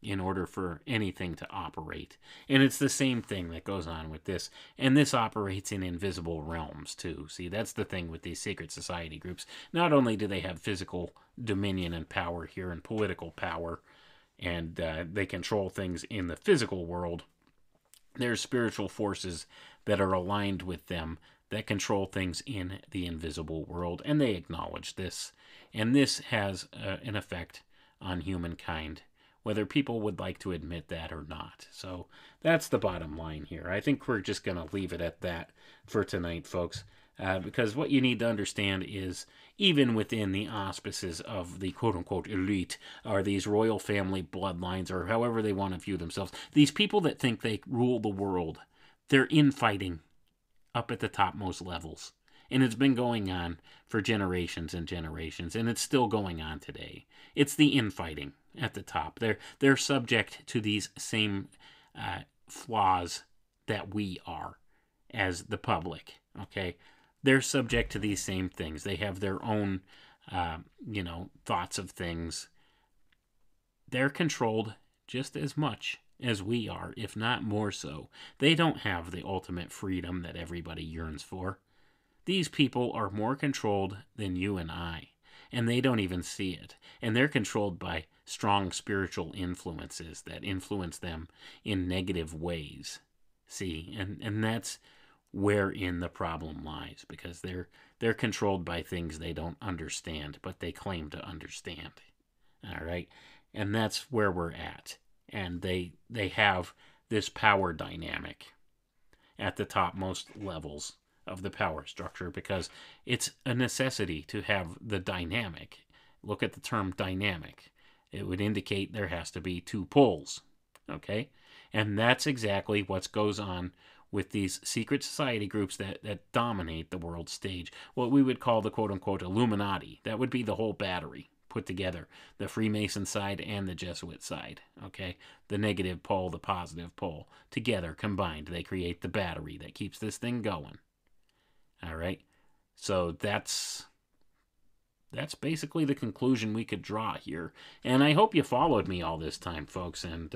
in order for anything to operate. And it's the same thing that goes on with this. And this operates in invisible realms, too. See, that's the thing with these secret society groups. Not only do they have physical dominion and power here and political power, and they control things in the physical world, there's spiritual forces that are aligned with them that control things in the invisible world, and they acknowledge this. And this has an effect on humankind, whether people would like to admit that or not. So that's the bottom line here. I think we're just going to leave it at that for tonight, folks, because what you need to understand is, even within the auspices of the quote-unquote elite, are these royal family bloodlines, or however they want to view themselves, these people that think they rule the world, they're infighting up at the topmost levels. And it's been going on for generations and generations, and it's still going on today. It's the infighting at the top. They're subject to these same flaws that we are as the public, okay? They're subject to these same things. They have their own, thoughts of things. They're controlled just as much as we are, if not more so. They don't have the ultimate freedom that everybody yearns for. These people are more controlled than you and I, and they don't even see it. And they're controlled by strong spiritual influences that influence them in negative ways. See, and that's wherein the problem lies, because they're controlled by things they don't understand, but they claim to understand. All right? And that's where we're at. And they have this power dynamic at the topmost levels of the power structure, because it's a necessity to have the dynamic. Look at the term dynamic. It would indicate there has to be two poles. Okay? And that's exactly what goes on with these secret society groups that dominate the world stage. What we would call the quote-unquote Illuminati. That would be the whole battery put together. The Freemason side and the Jesuit side. Okay? The negative pole, the positive pole. Together, combined, they create the battery that keeps this thing going. All right? So that's basically the conclusion we could draw here. And I hope you followed me all this time, folks. And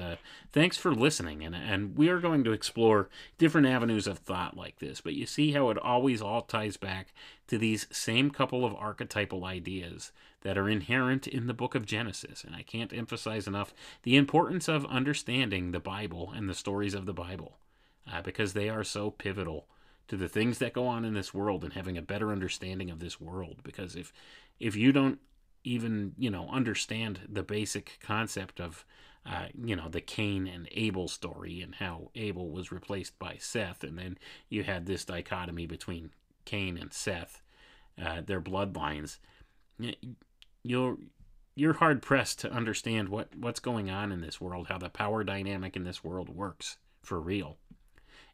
thanks for listening. And we are going to explore different avenues of thought like this. But you see how it always all ties back to these same couple of archetypal ideas that are inherent in the book of Genesis. And I can't emphasize enough the importance of understanding the Bible and the stories of the Bible, because they are so pivotal to the things that go on in this world and having a better understanding of this world. Because if you don't even, understand the basic concept of, the Cain and Abel story and how Abel was replaced by Seth, and then you had this dichotomy between Cain and Seth, their bloodlines, you're hard-pressed to understand what's going on in this world, how the power dynamic in this world works for real.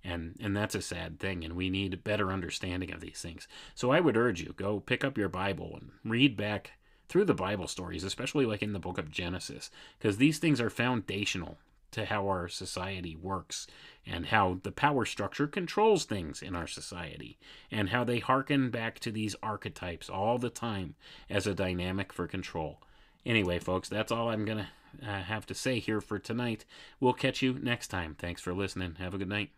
And that's a sad thing, and we need a better understanding of these things. So I would urge you, go pick up your Bible and read back through the Bible stories, especially like in the book of Genesis, because these things are foundational to how our society works and how the power structure controls things in our society and how they harken back to these archetypes all the time as a dynamic for control. Anyway, folks, that's all I'm going to have to say here for tonight. We'll catch you next time. Thanks for listening. Have a good night.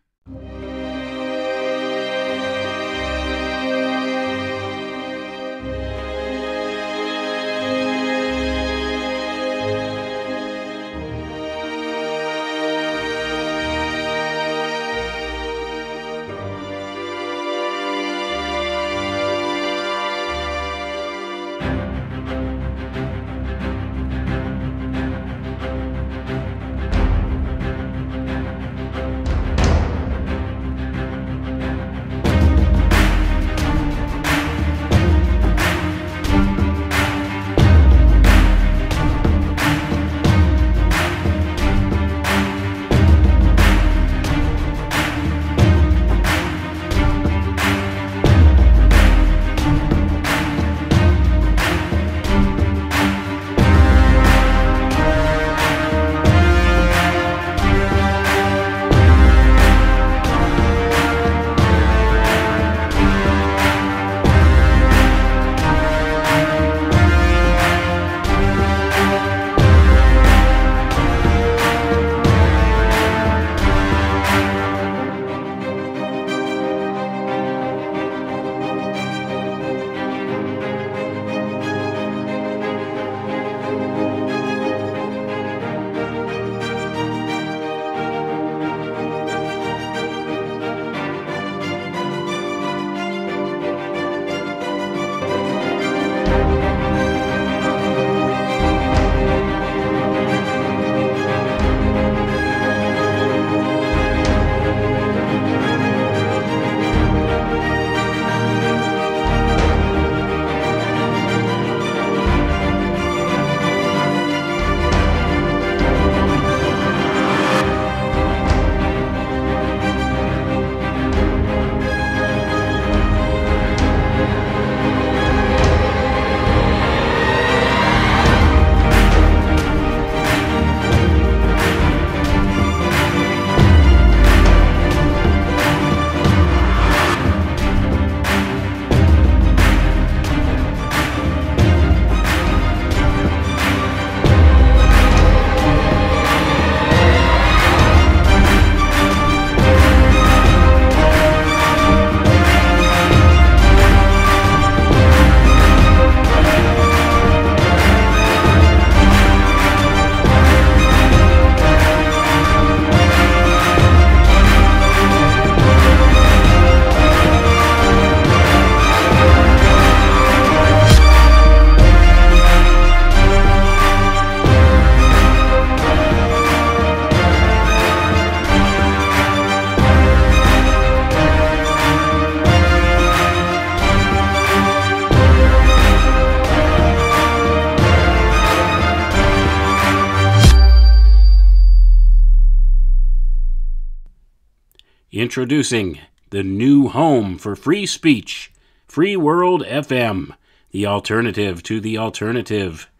Introducing the new home for free speech, Free World FM, the alternative to the alternative.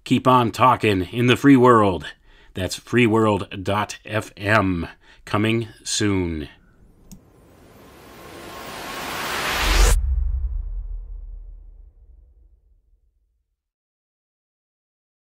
Keep on talking in the free world. That's freeworld.fm. Coming soon.